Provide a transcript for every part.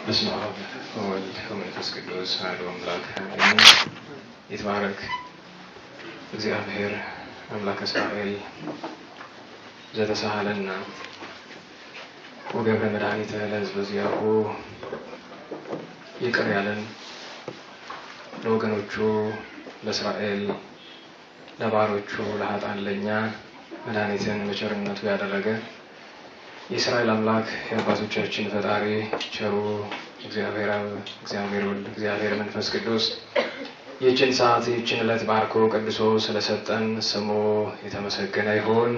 በስመ አብ ወወልድ ወመንፈስ ቅዱስ አሐዱ አምላክ አሜን። ይትባረክ እግዚአብሔር አምላከ እስራኤል ዘተሳሃለና ወገብረ መድኃኒተ ለሕዝበ ዚአሁ ይቅር ያለን ለወገኖቹ ለእስራኤል ለባሮቹ ለኃጥአን ለእኛ መድኃኒትን በቸርነቱ ያደረገ የእስራኤል አምላክ የአባቶቻችን ፈጣሪ ቸሩ እግዚአብሔር አብ፣ እግዚአብሔር ወልድ፣ እግዚአብሔር መንፈስ ቅዱስ ይህችን ሰዓት ይህችን ዕለት ባርኮ ቅዱሶ ስለሰጠን ስሙ የተመሰገነ ይሁን።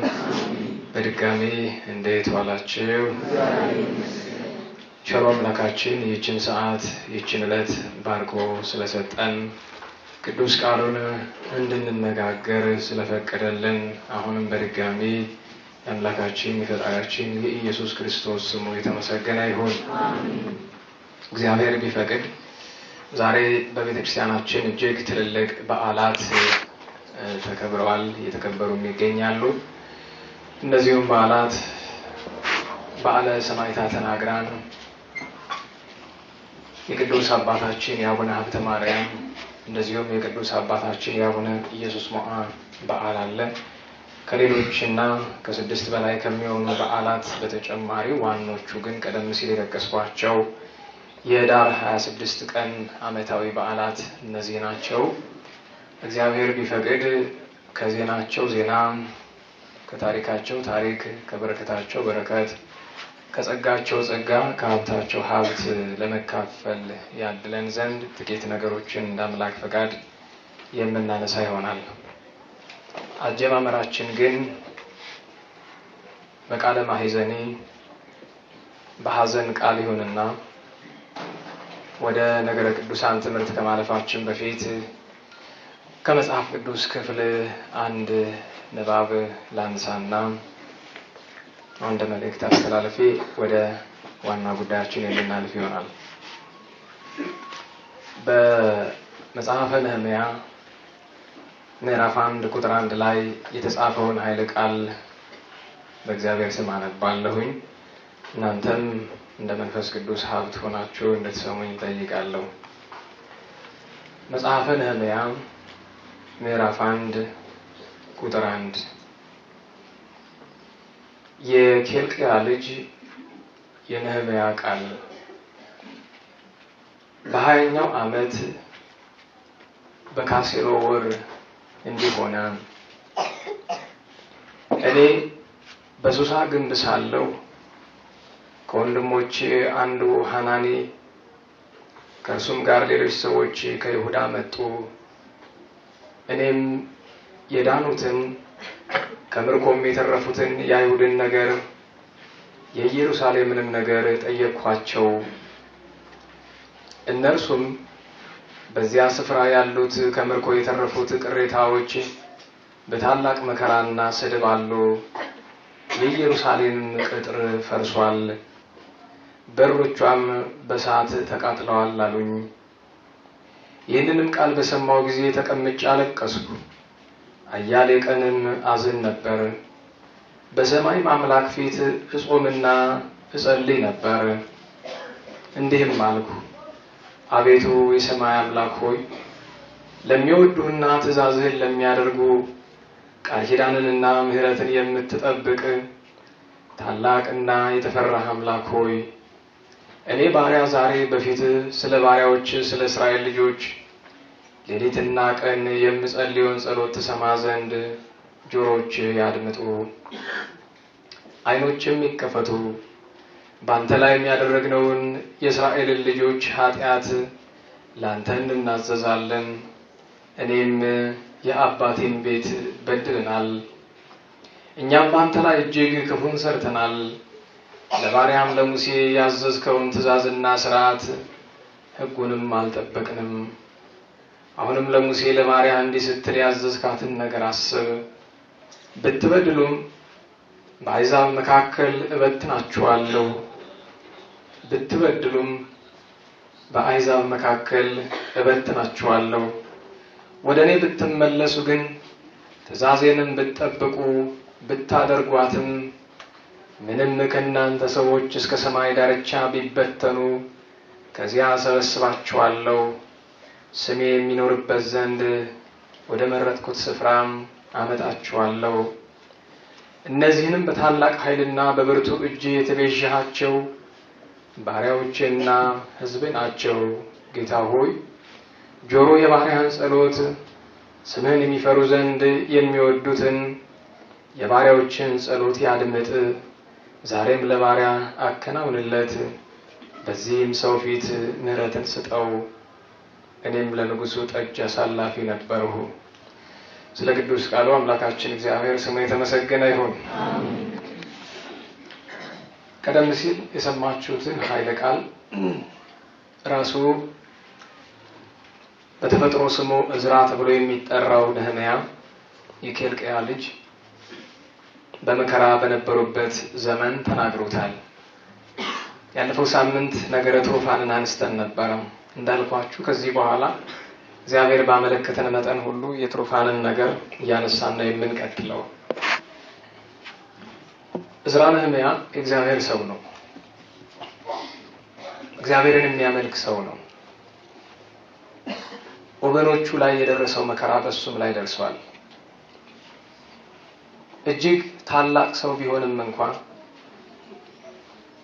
በድጋሚ እንዴት ዋላችሁ? ቸሩ አምላካችን ይህችን ሰዓት ይህችን ዕለት ባርኮ ስለሰጠን ቅዱስ ቃሉን እንድንነጋገር ስለፈቀደልን አሁንም በድጋሚ የአምላካችን የፈጣሪያችን የኢየሱስ ክርስቶስ ስሙ የተመሰገነ ይሁን። እግዚአብሔር ቢፈቅድ ዛሬ በቤተ ክርስቲያናችን እጅግ ትልልቅ በዓላት ተከብረዋል፣ እየተከበሩም ይገኛሉ። እነዚሁም በዓላት በዓለ ሰማዕታት ናግራን፣ የቅዱስ አባታችን የአቡነ ሀብተ ማርያም እንደዚሁም የቅዱስ አባታችን የአቡነ ኢየሱስ ሞዐ በዓል አለ። ከሌሎችና ከ6 በላይ ከሚሆኑ በዓላት በተጨማሪ ዋኖቹ ግን ቀደም ሲል የጠቀስኳቸው የኅዳር 26 ቀን ዓመታዊ በዓላት እነዚህ ናቸው። እግዚአብሔር ቢፈቅድ ከዜናቸው ዜና፣ ከታሪካቸው ታሪክ፣ ከበረከታቸው በረከት፣ ከጸጋቸው ጸጋ፣ ከሀብታቸው ሀብት ለመካፈል ያድለን ዘንድ ጥቂት ነገሮችን እንደ አምላክ ፈቃድ የምናነሳ ይሆናል። አጀማመራችን ግን በቃለ ማሕዘኒ በሐዘን ቃል ይሁንና ወደ ነገረ ቅዱሳን ትምህርት ከማለፋችን በፊት ከመጽሐፍ ቅዱስ ክፍል አንድ ንባብ ላንሳና አንድ መልእክት አስተላልፌ ወደ ዋና ጉዳያችን የምናልፍ ይሆናል። በመጽሐፈ ነህምያ ምዕራፍ 1 ቁጥር 1 ላይ የተጻፈውን ኃይለ ቃል በእግዚአብሔር ስም አነባለሁኝ። እናንተም እንደ መንፈስ ቅዱስ ሀብት ሆናችሁ እንድትሰሙኝ ጠይቃለሁ። መጽሐፈ ነህምያ ምዕራፍ 1 ቁጥር 1 የኬልቅያ ልጅ የነህምያ ቃል። በ20ኛው ዓመት በካሴሎ ወር እንዲህ ሆነ። እኔ በሱሳ ግንብ ሳለሁ ከወንድሞቼ አንዱ ሐናኒ ከእርሱም ጋር ሌሎች ሰዎች ከይሁዳ መጡ። እኔም የዳኑትን ከምርኮም የተረፉትን የአይሁድን ነገር የኢየሩሳሌምንም ነገር ጠየቅኳቸው። እነርሱም በዚያ ስፍራ ያሉት ከምርኮ የተረፉት ቅሬታዎች በታላቅ መከራና ስድብ አሉ። የኢየሩሳሌም ቅጥር ፈርሷል፣ በሮቿም በእሳት ተቃጥለዋል አሉኝ። ይህንንም ቃል በሰማሁ ጊዜ ተቀምጬ አለቀስኩ፣ አያሌ ቀንም አዝን ነበር። በሰማይም አምላክ ፊት እጾምና እጸልይ ነበር። እንዲህም አልኩ፣ አቤቱ የሰማይ አምላክ ሆይ፣ ለሚወዱህና ትእዛዝህን ለሚያደርጉ ቃል ኪዳንንና ምሕረትን የምትጠብቅ ታላቅና የተፈራህ አምላክ ሆይ፣ እኔ ባሪያ ዛሬ በፊትህ ስለ ባሪያዎች ስለ እስራኤል ልጆች ሌሊትና ቀን የምጸልየውን ጸሎት ትሰማ ዘንድ ጆሮች ያድምጡ፣ ዓይኖችም ይከፈቱ። በአንተ ላይ የሚያደረግነውን የእስራኤልን ልጆች ኃጢአት ለአንተ እንናዘዛለን። እኔም የአባቴን ቤት በድለናል። እኛም በአንተ ላይ እጅግ ክፉን ሰርተናል። ለባሪያም ለሙሴ ያዘዝከውን ትእዛዝና ሥርዓት ሕጉንም አልጠበቅንም። አሁንም ለሙሴ ለባሪያ እንዲህ ስትል ያዘዝካትን ነገር አስብ። ብትበድሉም በአሕዛብ መካከል እበትናችኋለሁ። ብትበድሉም በአሕዛብ መካከል እበትናችኋለሁ። ወደ እኔ ብትመለሱ ግን ትእዛዜንም ብትጠብቁ ብታደርጓትም ምንም ከእናንተ ሰዎች እስከ ሰማይ ዳርቻ ቢበተኑ ከዚያ ሰበስባችኋለሁ፣ ስሜ የሚኖርበት ዘንድ ወደ መረጥኩት ስፍራም አመጣችኋለሁ። እነዚህንም በታላቅ ኃይልና በብርቱ እጅ የተቤዠሃቸው ባሪያዎቼና ሕዝቤ ናቸው። ጌታ ሆይ ጆሮ የባሪያህን ጸሎት ስምህን የሚፈሩ ዘንድ የሚወዱትን የባሪያዎችን ጸሎት ያድምጥ። ዛሬም ለባሪያ አከናውንለት፣ በዚህም ሰው ፊት ምሕረትን ስጠው። እኔም ለንጉሡ ጠጅ አሳላፊ ነበርሁ። ስለ ቅዱስ ቃሉ አምላካችን እግዚአብሔር ስሙ የተመሰገነ ይሁን። ቀደም ሲል የሰማችሁትን ኃይለ ቃል ራሱ በተፈጥሮ ስሙ እዝራ ተብሎ የሚጠራው ነህምያ የኬልቅያ ልጅ በመከራ በነበሩበት ዘመን ተናግሮታል። ያለፈው ሳምንት ነገረ ትሩፋንን አንስተን ነበረ። እንዳልኳችሁ ከዚህ በኋላ እግዚአብሔር ባመለከተን መጠን ሁሉ የትሩፋንን ነገር እያነሳን ነው የምንቀጥለው። እዝራ ነህምያ የእግዚአብሔር ሰው ነው። እግዚአብሔርን የሚያመልክ ሰው ነው። ወገኖቹ ላይ የደረሰው መከራ በሱም ላይ ደርሷል። እጅግ ታላቅ ሰው ቢሆንም እንኳን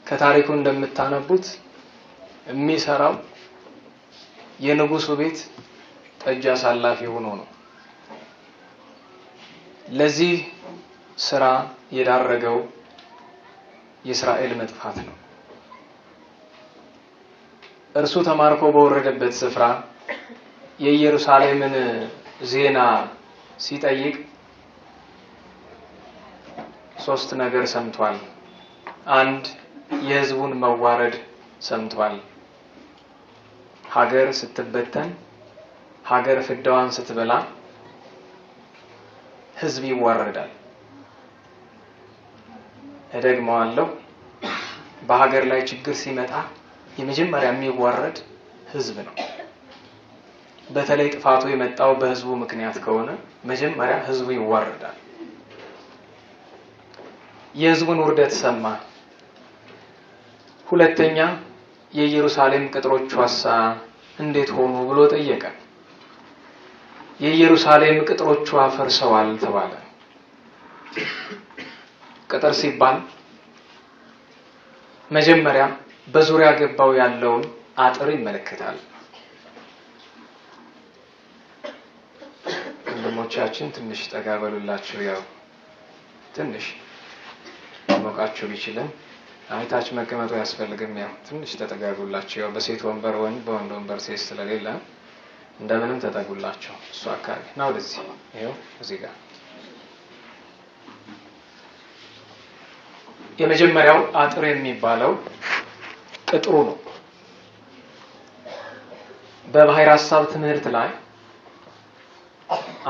ከታሪኩ እንደምታነቡት የሚሰራው የንጉሱ ቤት ጠጅ አሳላፊ ሆኖ ነው። ለዚህ ስራ የዳረገው የእስራኤል መጥፋት ነው። እርሱ ተማርኮ በወረደበት ስፍራ የኢየሩሳሌምን ዜና ሲጠይቅ 3 ነገር ሰምቷል። 1 የሕዝቡን መዋረድ ሰምቷል። ሀገር ስትበተን፣ ሀገር ፍዳዋን ስትበላ ሕዝብ ይዋረዳል። እደግመዋለሁ፣ በሀገር ላይ ችግር ሲመጣ የመጀመሪያ የሚዋረድ ሕዝብ ነው። በተለይ ጥፋቱ የመጣው በሕዝቡ ምክንያት ከሆነ መጀመሪያ ሕዝቡ ይዋረዳል። የሕዝቡን ውርደት ሰማ። 2ኛ የኢየሩሳሌም ቅጥሮቿስ እንዴት ሆኑ ብሎ ጠየቀ። የኢየሩሳሌም ቅጥሮቿ ፈርሰዋል ተባለ። ቅጥር ሲባል መጀመሪያ በዙሪያ ገባው ያለውን አጥር ይመለከታል። ወንድሞቻችን ትንሽ ጠጋ በሉላችሁ። ያው ትንሽ ሞቃችሁ ቢችልም አይታች መቀመጡ ያስፈልግም። ያው ትንሽ ተጠጋጉላችሁ። ያው በሴት ወንበር ወይም በወንድ ወንበር ሴት ስለሌለ እንደምንም ተጠጉላችሁ። እሱ አካባቢ ነው። ወደዚህ ይሄው እዚህ ጋር የመጀመሪያው አጥር የሚባለው ቅጥሩ ነው። በባሕረ ሐሳብ ትምህርት ላይ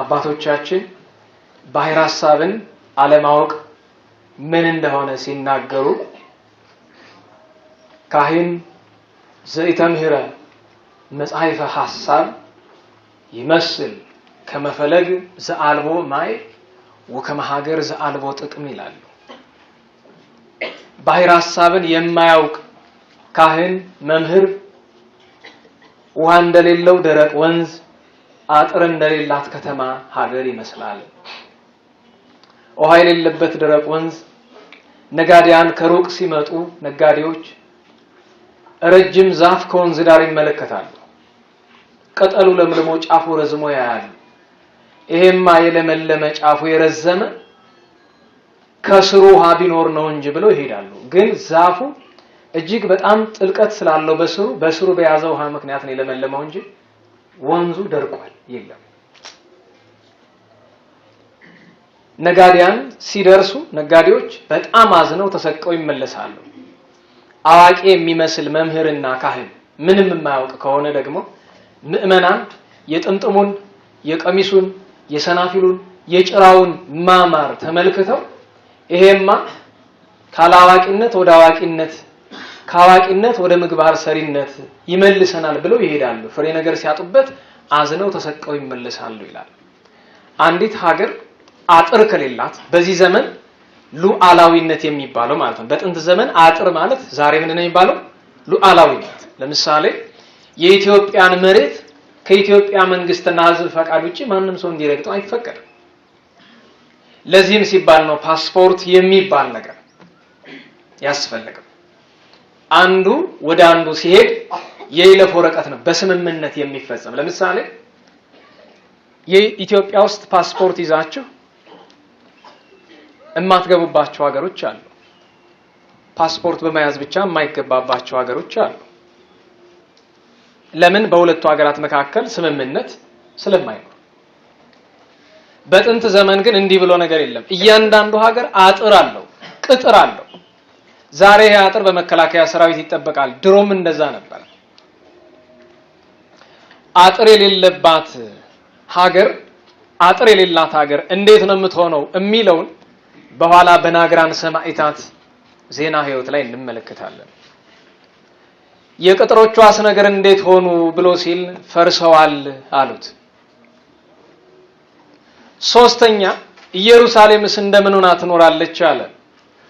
አባቶቻችን ባሕረ ሐሳብን አለማወቅ ምን እንደሆነ ሲናገሩ ካህን ዘኢተምህረ መጽሐፈ ሐሳብ ይመስል ከመፈለግ ዘአልቦ ማይ ወከመሃገር ዘአልቦ ጥቅም ይላሉ። ባሕረ ሐሳብን የማያውቅ ካህን መምህር ውሃ እንደሌለው ደረቅ ወንዝ፣ አጥር እንደሌላት ከተማ ሀገር ይመስላል። ውሃ የሌለበት ደረቅ ወንዝ ነጋዴያን ከሩቅ ሲመጡ ነጋዴዎች ረጅም ዛፍ ከወንዝ ዳር ይመለከታሉ። ቅጠሉ ለምልሞ ጫፉ ረዝሞ ያያሉ። ይሄማ የለመለመ ጫፉ የረዘመ ከስሩ ውሃ ቢኖር ነው እንጂ ብለው ይሄዳሉ። ግን ዛፉ እጅግ በጣም ጥልቀት ስላለው በስሩ በያዘው ውሃ ምክንያት ነው የለመለመው እንጂ ወንዙ ደርቋል የለም። ነጋዴያን ሲደርሱ ነጋዴዎች በጣም አዝነው ተሰቀው ይመለሳሉ። አዋቂ የሚመስል መምህርና ካህን ምንም የማያውቅ ከሆነ ደግሞ ምእመናን የጥምጥሙን፣ የቀሚሱን፣ የሰናፊሉን፣ የጭራውን ማማር ተመልክተው ይሄማ ካላዋቂነት ወደ አዋቂነት፣ ካዋቂነት ወደ ምግባር ሰሪነት ይመልሰናል ብለው ይሄዳሉ። ፍሬ ነገር ሲያጡበት አዝነው ተሰቀው ይመለሳሉ ይላል። አንዲት ሀገር አጥር ከሌላት በዚህ ዘመን ሉዓላዊነት የሚባለው ማለት ነው። በጥንት ዘመን አጥር ማለት ዛሬ ምን ነው የሚባለው? ሉዓላዊነት ለምሳሌ የኢትዮጵያን መሬት ከኢትዮጵያ መንግስትና ህዝብ ፈቃድ ውጪ ማንም ሰው እንዲረግጠው አይፈቀድም። ለዚህም ሲባል ነው ፓስፖርት የሚባል ነገር ያስፈልጋል። አንዱ ወደ አንዱ ሲሄድ የይለፍ ወረቀት ነው በስምምነት የሚፈጸም። ለምሳሌ የኢትዮጵያ ውስጥ ፓስፖርት ይዛችሁ የማትገቡባቸው ሀገሮች አሉ። ፓስፖርት በመያዝ ብቻ የማይገባባቸው ሀገሮች አሉ። ለምን? በሁለቱ ሀገራት መካከል ስምምነት ስለማይኖር። በጥንት ዘመን ግን እንዲህ ብሎ ነገር የለም። እያንዳንዱ ሀገር አጥር አለው፣ ቅጥር አለው። ዛሬ ይሄ አጥር በመከላከያ ሰራዊት ይጠበቃል። ድሮም እንደዛ ነበር። አጥር የሌለባት ሀገር አጥር የሌላት ሀገር እንዴት ነው የምትሆነው የሚለውን በኋላ በናግራን ሰማዕታት ዜና ህይወት ላይ እንመለከታለን። የቅጥሮቿስ ነገር እንዴት ሆኑ ብሎ ሲል ፈርሰዋል አሉት። ሶስተኛ ኢየሩሳሌምስ እንደምን ሆና ትኖራለች አለ።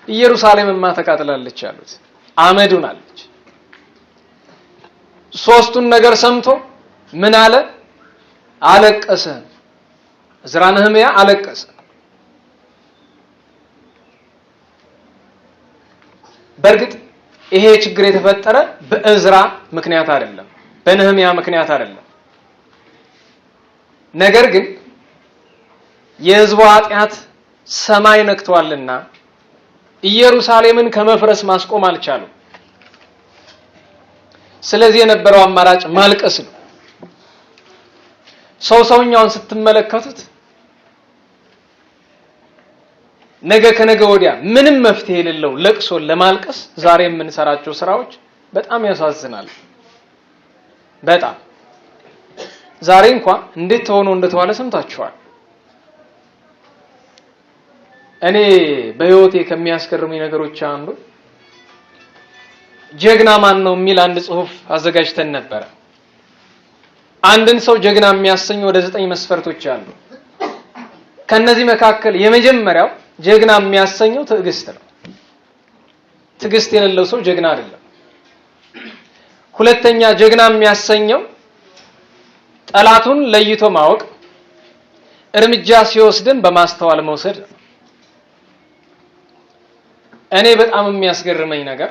ኢየሩሳሌምማ ተቃጥላለች አሉት። አመድ ሆናለች። ሶስቱን ነገር ሰምቶ ምን አለ? አለቀሰ። ዕዝራ ነህምያ አለቀሰ። በእርግጥ ይሄ ችግር የተፈጠረ በዕዝራ ምክንያት አይደለም፣ በነህምያ ምክንያት አይደለም። ነገር ግን የሕዝቡ ኃጢአት ሰማይ ነክቷልና ኢየሩሳሌምን ከመፍረስ ማስቆም አልቻሉም። ስለዚህ የነበረው አማራጭ ማልቀስ ነው። ሰውኛውን ስትመለከቱት ነገ ከነገ ወዲያ ምንም መፍትሄ የሌለው ለቅሶ ለማልቀስ ዛሬ የምንሰራቸው ስራዎች በጣም ያሳዝናል። በጣም ዛሬ እንኳን እንዴት ተሆኖ እንደተዋለ ሰምታችኋል። እኔ በህይወቴ ከሚያስገርሙኝ ነገሮች አንዱ ጀግና ማን ነው የሚል አንድ ጽሑፍ አዘጋጅተን ነበር። አንድን ሰው ጀግና የሚያሰኝ ወደ 9 መስፈርቶች አሉ። ከነዚህ መካከል የመጀመሪያው ጀግና የሚያሰኘው ትዕግስት ነው። ትዕግስት የሌለው ሰው ጀግና አይደለም። ሁለተኛ ጀግና የሚያሰኘው ጠላቱን ለይቶ ማወቅ፣ እርምጃ ሲወስድን በማስተዋል መውሰድ ነው። እኔ በጣም የሚያስገርመኝ ነገር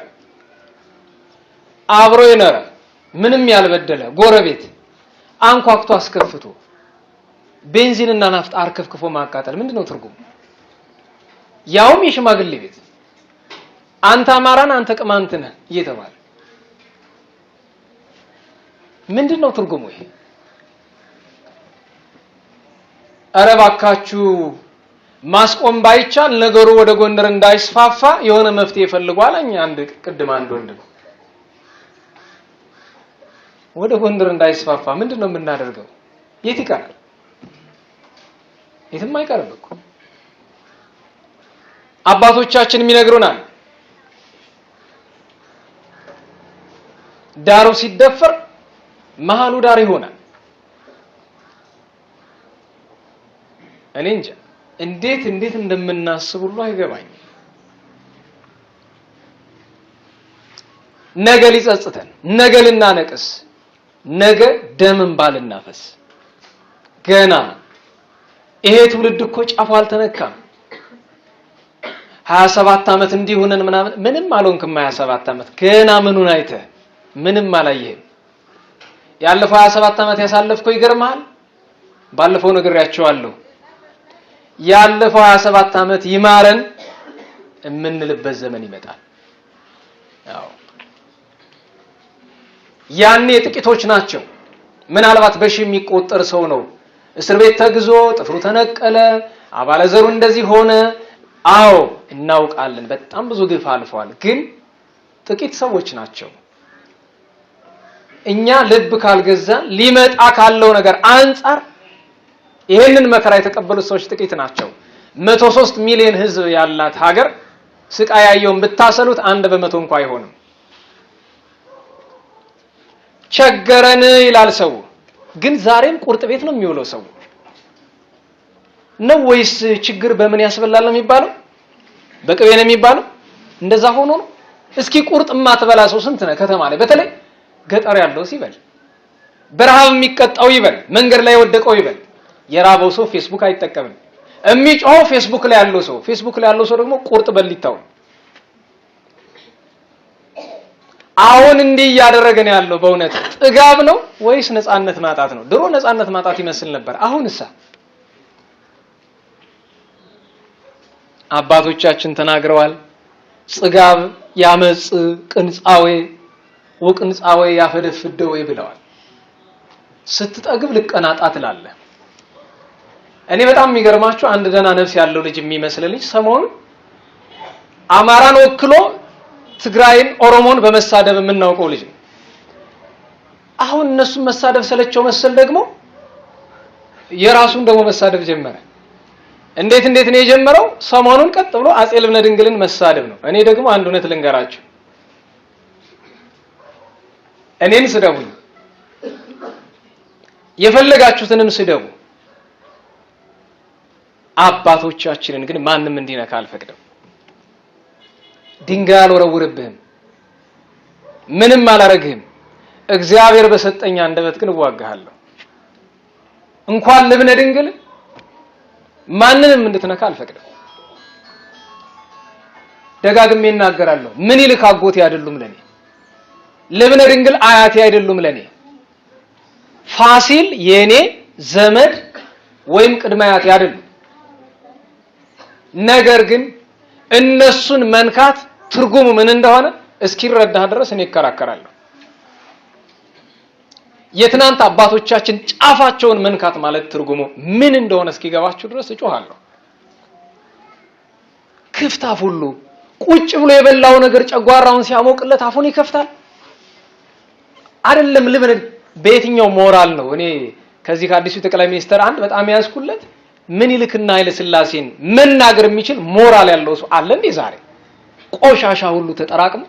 አብሮ የኖረ ምንም ያልበደለ ጎረቤት አንኳኩቶ አስከፍቶ ቤንዚንና ናፍጣ አርከፍክፎ ማቃጠል ምንድነው ትርጉሙ? ያውም የሽማግሌ ቤት አንተ አማራን አንተ ቅማንት ነህ እየተባለ ምንድነው ትርጉሙ ይሄ? ኧረ እባካችሁ ማስቆም ባይቻል ነገሩ ወደ ጎንደር እንዳይስፋፋ የሆነ መፍትሄ ፈልጓል። አንድ ወንድ ነው ወደ ጎንደር እንዳይስፋፋ ምንድነው የምናደርገው? የት ይቀራል? የትም አይቀርም እኮ። አባቶቻችን የሚነግሩናል ዳሩ ሲደፈር መሃሉ ዳር ይሆናል። እኔ እንጃ እንዴት እንደምናስብ ሁሉ አይገባኝም። ነገ ሊጸጽተን፣ ነገ ልናነቅስ፣ ነገ ደምን ባልናፈስ ገና ይሄ ትውልድ እኮ ጫፉ አልተነካም። 27 ዓመት እንዲሆነን ምንም አልሆንክም። 27 ዓመት ገና ምኑን አይተህ ምንም አላየህም። ያለፈው 27 ዓመት ያሳለፍከው ይገርምሃል። ባለፈው ነግሬያቸዋለሁ። ያለፈው 27 ዓመት ይማረን የምንልበት ዘመን ይመጣል። ያው ያኔ ጥቂቶች ናቸው። ምናልባት በሺ የሚቆጠር ሰው ነው እስር ቤት ተግዞ ጥፍሩ ተነቀለ፣ አባለ ዘሩ እንደዚህ ሆነ። አዎ እናውቃለን፣ በጣም ብዙ ግፍ አልፏል። ግን ጥቂት ሰዎች ናቸው። እኛ ልብ ካልገዛ ሊመጣ ካለው ነገር አንፃር ይሄንን መከራ የተቀበሉት ሰዎች ጥቂት ናቸው። 103 ሚሊዮን ህዝብ ያላት ሀገር ስቃይ ያየውን ብታሰሉት 1% እንኳን አይሆንም። ቸገረን ይላል ሰው፣ ግን ዛሬም ቁርጥ ቤት ነው የሚውለው ሰው ነው ወይስ ችግር በምን ያስበላል ነው የሚባለው? በቅቤ ነው የሚባለው? እንደዛ ሆኖ ነው እስኪ ቁርጥ ማትበላ ሰው ስንት ነው ከተማ ላይ? በተለይ ገጠር ያለው ሲበል፣ በረሃብ የሚቀጣው ይበል፣ መንገድ ላይ ወደቀው ይበል። የራበው ሰው ፌስቡክ አይጠቀምም። የሚጮኸው ፌስቡክ ላይ ያለው ሰው ደግሞ ቁርጥ በሊታው። አሁን እንዲህ እያደረገን ያለው በእውነት ጥጋብ ነው ወይስ ነፃነት ማጣት ነው? ድሮ ነፃነት ማጣት ይመስል ነበር። አሁንሳ አባቶቻችን ተናግረዋል። ጽጋብ ያመጽ ቅንጻዌ ወቅንጻዌ ያፈደፍደው ብለዋል። ስትጠግብ ልቀናጣት ትላለህ። እኔ በጣም የሚገርማችሁ አንድ ደህና ነፍስ ያለው ልጅ የሚመስል ልጅ ሰሞኑን አማራን ወክሎ ትግራይን ኦሮሞን በመሳደብ የምናውቀው ልጅ ነው። አሁን እነሱን መሳደብ ሰለቸው መሰል ደግሞ የራሱን ደግሞ መሳደብ ጀመረ። እንዴት ነው የጀመረው? ሰሞኑን ቀጥ ብሎ አጼ ልብነ ድንግልን መሳደብ ነው። እኔ ደግሞ አንድ እውነት ልንገራችሁ፣ እኔን ስደቡ፣ የፈለጋችሁትንም ስደቡ፣ አባቶቻችንን ግን ማንም እንዲነካ አልፈቅድም። ድንጋይ አልወረውርብህም፣ ምንም አላረግህም። እግዚአብሔር በሰጠኝ አንደበት ግን እዋጋሃለሁ። እንኳን ልብነ ድንግል ማንንም እንድትነካ አልፈቅድም። ደጋግሜ እናገራለሁ። ምን ይልክ አጎቴ አይደሉም ለኔ፣ ልብነ ድንግል አያቴ አይደሉም ለኔ፣ ፋሲል የኔ ዘመድ ወይም ቅድመ አያቴ አይደሉም። ነገር ግን እነሱን መንካት ትርጉሙ ምን እንደሆነ እስኪረዳ ድረስ እኔ እከራከራለሁ። የትናንት አባቶቻችን ጫፋቸውን መንካት ማለት ትርጉሙ ምን እንደሆነ እስኪገባችሁ ድረስ እጮሃለሁ። ክፍት አፍ ሁሉ ቁጭ ብሎ የበላው ነገር ጨጓራውን ሲያሞቅለት አፉን ይከፍታል አይደለም? ልብነ በየትኛው ሞራል ነው? እኔ ከዚህ ከአዲሱ ጠቅላይ ሚኒስትር አንድ በጣም ያዝኩለት ምን ይልክና ኃይለ ሥላሴን መናገር የሚችል ሞራል ያለው ሰው አለ እንዴ? ዛሬ ቆሻሻ ሁሉ ተጠራቅሞ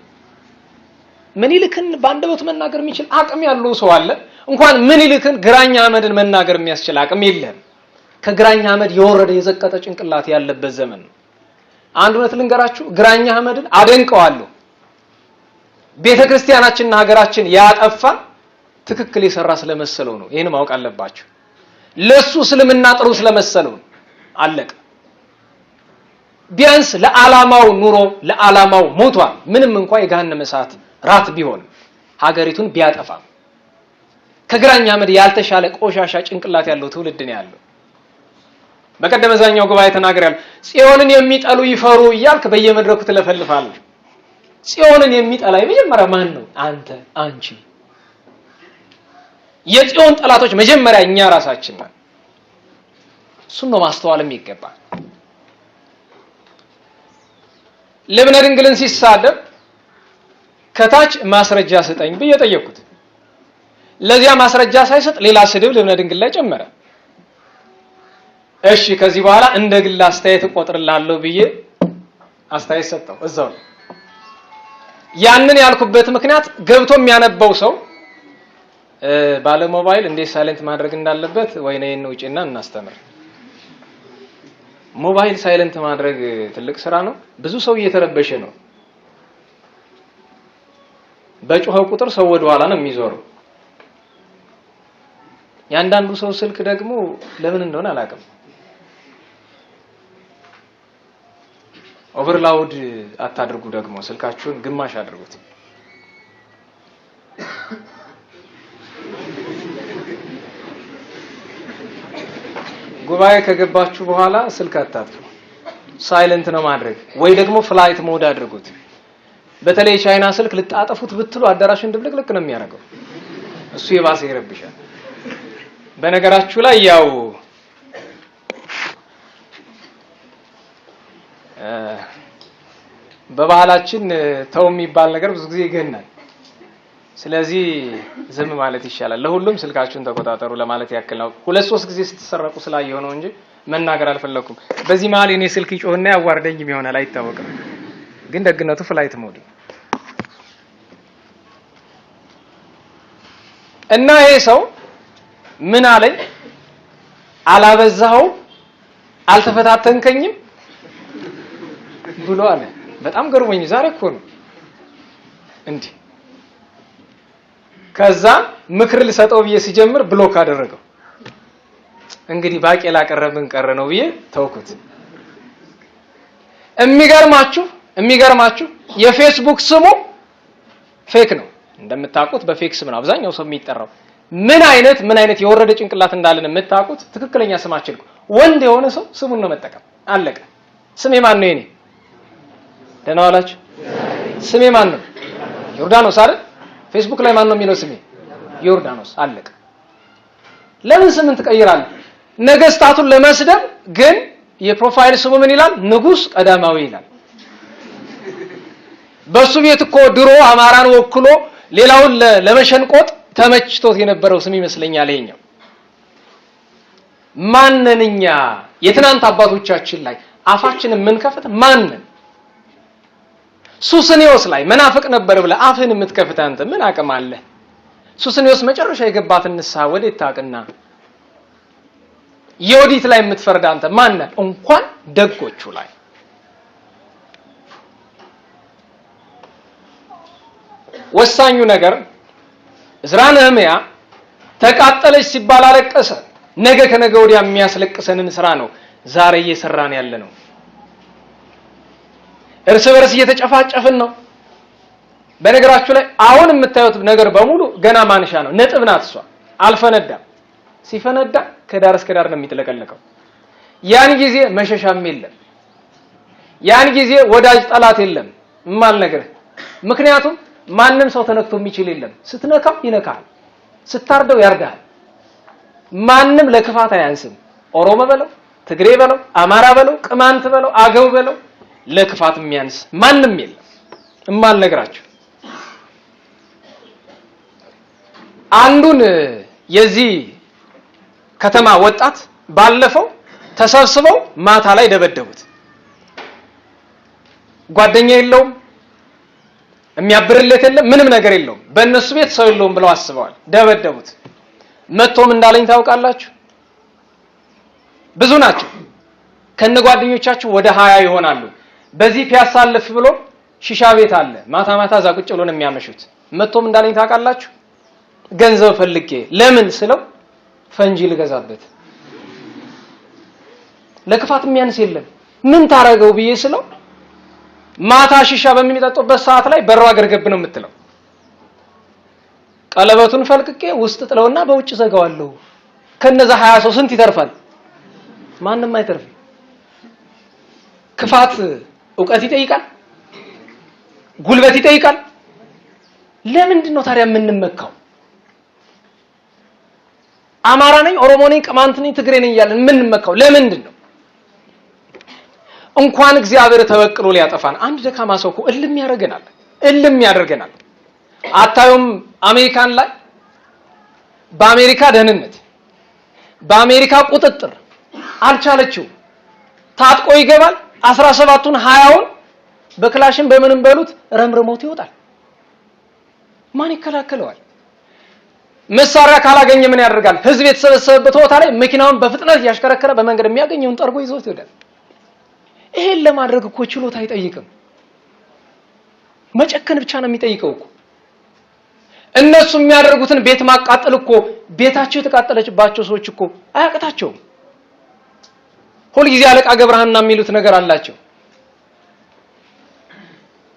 ምን ይልክን ባንደበቱ መናገር የሚችል አቅም ያለው ሰው አለ? እንኳን ምን ይልክን ግራኝ አህመድን መናገር የሚያስችል አቅም የለም። ከግራኝ አህመድ የወረደ የዘቀጠ ጭንቅላት ያለበት ዘመን ነው። አንድ እውነት ልንገራችሁ፣ ግራኝ አህመድን አደንቀዋለሁ። ቤተክርስቲያናችንና ሀገራችን ያጠፋ ትክክል የሰራ ስለመሰለው ነው። ይሄን ማወቅ አለባችሁ። ለሱ እስልምና ጥሩ ስለመሰለው አለቀ። ቢያንስ ለዓላማው ኑሮ ለዓላማው ሞቷል። ምንም እንኳን የገሃነመ እሳት ራት ቢሆን ሀገሪቱን ቢያጠፋ ከግራኝ አህመድ ያልተሻለ ቆሻሻ ጭንቅላት ያለው ትውልድ ነው ያለው። በቀደም እዛኛው ጉባኤ ተናግሬያለሁ። ጽዮንን የሚጠሉ ይፈሩ እያልክ በየመድረኩ ትለፈልፋለህ። ጽዮንን የሚጠላ የመጀመሪያ ማን ነው? አንተ፣ አንቺ። የጽዮን ጠላቶች መጀመሪያ እኛ ራሳችን ነን። እሱን ነው ማስተዋልም ይገባል። ልብነ ድንግልን ሲሳደብ ከታች ማስረጃ ስጠኝ ብዬ ጠየቅኩት። ለዚያ ማስረጃ ሳይሰጥ ሌላ ስድብ ልብነ ድንግል ላይ ጨመረ። እሺ ከዚህ በኋላ እንደ ግል አስተያየት እቆጥርላለሁ ብዬ አስተያየት ሰጠው እዛው። ያንን ያልኩበት ምክንያት ገብቶ የሚያነባው ሰው ባለ ሞባይል እንዴት ሳይለንት ማድረግ እንዳለበት ወይ ነው ውጪና እናስተምር። ሞባይል ሳይለንት ማድረግ ትልቅ ስራ ነው። ብዙ ሰው እየተረበሸ ነው። በጮኸ ቁጥር ሰው ወደ ኋላ ነው የሚዞረው። ያንዳንዱ ሰው ስልክ ደግሞ ለምን እንደሆነ አላውቅም ኦቨርላውድ አታድርጉ። ደግሞ ስልካችሁን ግማሽ አድርጉት። ጉባኤ ከገባችሁ በኋላ ስልክ አታጥፉ። ሳይለንት ነው ማድረግ ወይ ደግሞ ፍላይት ሞድ አድርጉት። በተለይ ቻይና ስልክ ልታጠፉት ብትሉ አዳራሽን ድብልቅልቅ ነው የሚያደርገው። እሱ የባሰ ይረብሻል። በነገራችሁ ላይ ያው በባህላችን ተው የሚባል ነገር ብዙ ጊዜ ይገናል። ስለዚህ ዝም ማለት ይሻላል። ለሁሉም ስልካችሁን ተቆጣጠሩ ለማለት ያክል ነው። 2-3 ጊዜ ስትሰረቁ ስላየው ነው እንጂ መናገር አልፈለኩም። በዚህ መሀል እኔ ስልክ ይጮህና ያዋርደኝም ይሆናል አይታወቅም። ግን ደግነቱ ፍላይት ሞድ እና ይሄ ሰው ምን አለኝ? አላበዛኸው አልተፈታተንከኝም ብሎ አለ። በጣም ገርሞኝ ዛሬ እኮ ነው እንዲህ ከዛ ምክር ልሰጠው ብዬ ሲጀምር ብሎክ አደረገው። እንግዲህ ባቄላ ቀረብን ቀረ ነው ብዬ ተውኩት። የሚገርማችሁ የፌስቡክ ስሙ ፌክ ነው። እንደምታውቁት በፌክ ስም ነው አብዛኛው ሰው የሚጠራው። ምን አይነት የወረደ ጭንቅላት እንዳለን የምታውቁት ትክክለኛ ስማችን ነው። ወንድ የሆነ ሰው ስሙን ነው መጠቀም። አለቀ። ስሜ ማን ነው? የኔ ደህና ዋላችሁ። ስሜ ማን ነው? ዮርዳኖስ አይደል? ፌስቡክ ላይ ማን ነው የሚለው ስሜ? ዮርዳኖስ። አለቀ። ለምን ስምን ትቀይራለህ? ነገስታቱን ለመስደብ ግን የፕሮፋይል ስሙ ምን ይላል? ንጉስ ቀዳማዊ ይላል። በሱ ቤት እኮ ድሮ አማራን ወክሎ ሌላውን ለመሸንቆጥ ተመችቶት የነበረው ስም ይመስለኛል ይሄኛው። ማንነኛ የትናንት አባቶቻችን ላይ አፋችንን የምንከፍት ማንን? ሱስንዮስ ላይ መናፍቅ ነበር ብለህ አፍህን የምትከፍት አንተ ምን አቅም አለ? ሱስንዮስ መጨረሻ የገባትን ንስሐ ወዴት ታውቅና የወዲት ላይ የምትፈርድ አንተ ማን? እንኳን ደጎቹ ላይ ወሳኙ ነገር ዕዝራ ነህምያ ተቃጠለች ሲባል አለቀሰ። ነገ ከነገ ወዲያ የሚያስለቅሰንን ስራ ነው ዛሬ እየሰራን ያለ ነው። እርስ በርስ እየተጨፋጨፍን ነው። በነገራችሁ ላይ አሁን የምታዩት ነገር በሙሉ ገና ማንሻ ነው። ነጥብ ናት እሷ። አልፈነዳም። ሲፈነዳ ከዳር እስከ ዳር ነው የሚጥለቀለቀው። ያን ጊዜ መሸሻም የለም። ያን ጊዜ ወዳጅ ጠላት የለም ማል ነገር። ምክንያቱም ማንም ሰው ተነክቶ የሚችል የለም። ስትነካው ይነካል፣ ስታርደው ያርዳል። ማንም ለክፋት አያንስም። ኦሮሞ በለው፣ ትግሬ በለው፣ አማራ በለው፣ ቅማንት በለው፣ አገው በለው ለክፋት የሚያንስ ማንም የለም እማል ነገራችሁ። አንዱን የዚህ ከተማ ወጣት ባለፈው ተሰብስበው ማታ ላይ ደበደቡት። ጓደኛ የለውም፣ የሚያብርለት የለም፣ ምንም ነገር የለውም። በእነሱ ቤት ሰው የለውም ብለው አስበዋል። ደበደቡት። መጥቶም እንዳለኝ ታውቃላችሁ ብዙ ናቸው። ከነጓደኞቻቸው ወደ 20 ይሆናሉ። በዚህ ፒያሳ አለፍ ብሎ ሺሻ ቤት አለ። ማታ ማታ እዛ ቁጭ ብሎ ነው የሚያመሹት። መጥቶም እንዳለኝ ታውቃላችሁ ገንዘብ ፈልጌ ለምን ስለው ፈንጂ ልገዛበት። ለክፋት የሚያንስ የለም። ምን ታረገው ብዬ ስለው ማታ ሺሻ በሚጠጡበት ሰዓት ላይ በሯ ገርገብ ነው የምትለው። ቀለበቱን ፈልቅቄ ውስጥ ጥለውና በውጭ ዘጋዋለሁ። ከነዛ 20 ሰው ስንት ይተርፋል? ማንም አይተርፍም። ክፋት ዕውቀት ይጠይቃል፣ ጉልበት ይጠይቃል። ለምንድን ነው ታዲያ የምንመካው? አማራ ነኝ፣ ኦሮሞ ነኝ፣ ቅማንት ነኝ፣ ትግሬ ነኝ እያለን የምንመካው ለምንድን ነው? እንኳን እግዚአብሔር ተበቅሎ ሊያጠፋን አንድ ደካማ ሰው እኮ እልም ያደርገናል። አታዩም? አሜሪካን ላይ በአሜሪካ ደህንነት በአሜሪካ ቁጥጥር አልቻለችው። ታጥቆ ይገባል። 17ቱን 20ውን በክላሽን በምንም በሉት ረምርሞት ይወጣል። ማን ይከላከለዋል? መሳሪያ ካላገኘ ምን ያደርጋል? ህዝብ የተሰበሰበበት ቦታ ላይ መኪናውን በፍጥነት ያሽከረከረ በመንገድ የሚያገኘውን ጠርጎ ይዞት ይወጣል። ይሄን ለማድረግ እኮ ችሎታ አይጠይቅም። መጨከን ብቻ ነው የሚጠይቀው እኮ። እነሱ የሚያደርጉትን ቤት ማቃጠል እኮ ቤታቸው የተቃጠለችባቸው ሰዎች እኮ አያቅታቸውም። ሁሉ ጊዜ አለቃ ገብረሃና የሚሉት ነገር አላቸው።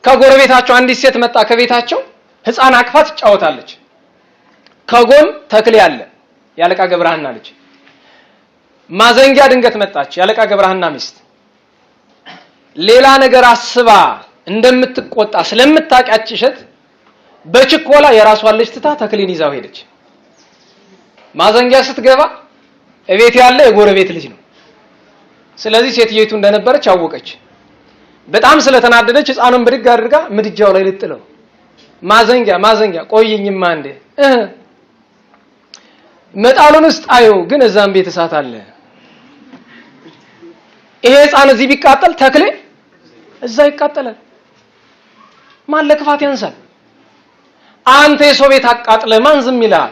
ከጎረቤታቸው አንዲት ሴት መጣ። ከቤታቸው ህፃን አቅፋ ትጫወታለች። ከጎን ተክሌ ያለ ያለቃ ገብረሃና ልጅ። ማዘንጊያ ድንገት መጣች። ያለቃ ገብረሃና ሚስት ሌላ ነገር አስባ እንደምትቆጣ ስለምታውቃችሸት በችኮላ የራሷን ልጅ ትታ ተክሌን ይዛው ሄደች። ማዘንጊያ ስትገባ እቤት ያለ የጎረቤት ልጅ ነው። ስለዚህ ሴትየቱ እንደነበረች አወቀች። በጣም ስለተናደደች ህፃኑን ብድግ አድርጋ ምድጃው ላይ ልጥለው። ማዘንጊያ ቆይኝማ እንደ መጣሉን ውስጥ አየው፣ ግን እዛም ቤት እሳት አለ። ይሄ ህፃን እዚህ ቢቃጠል ተክሌ እዛ ይቃጠላል። ማን ለክፋት ያንሳል? አንተ የሰው ቤት አቃጥለ ማን ዝም ይላል?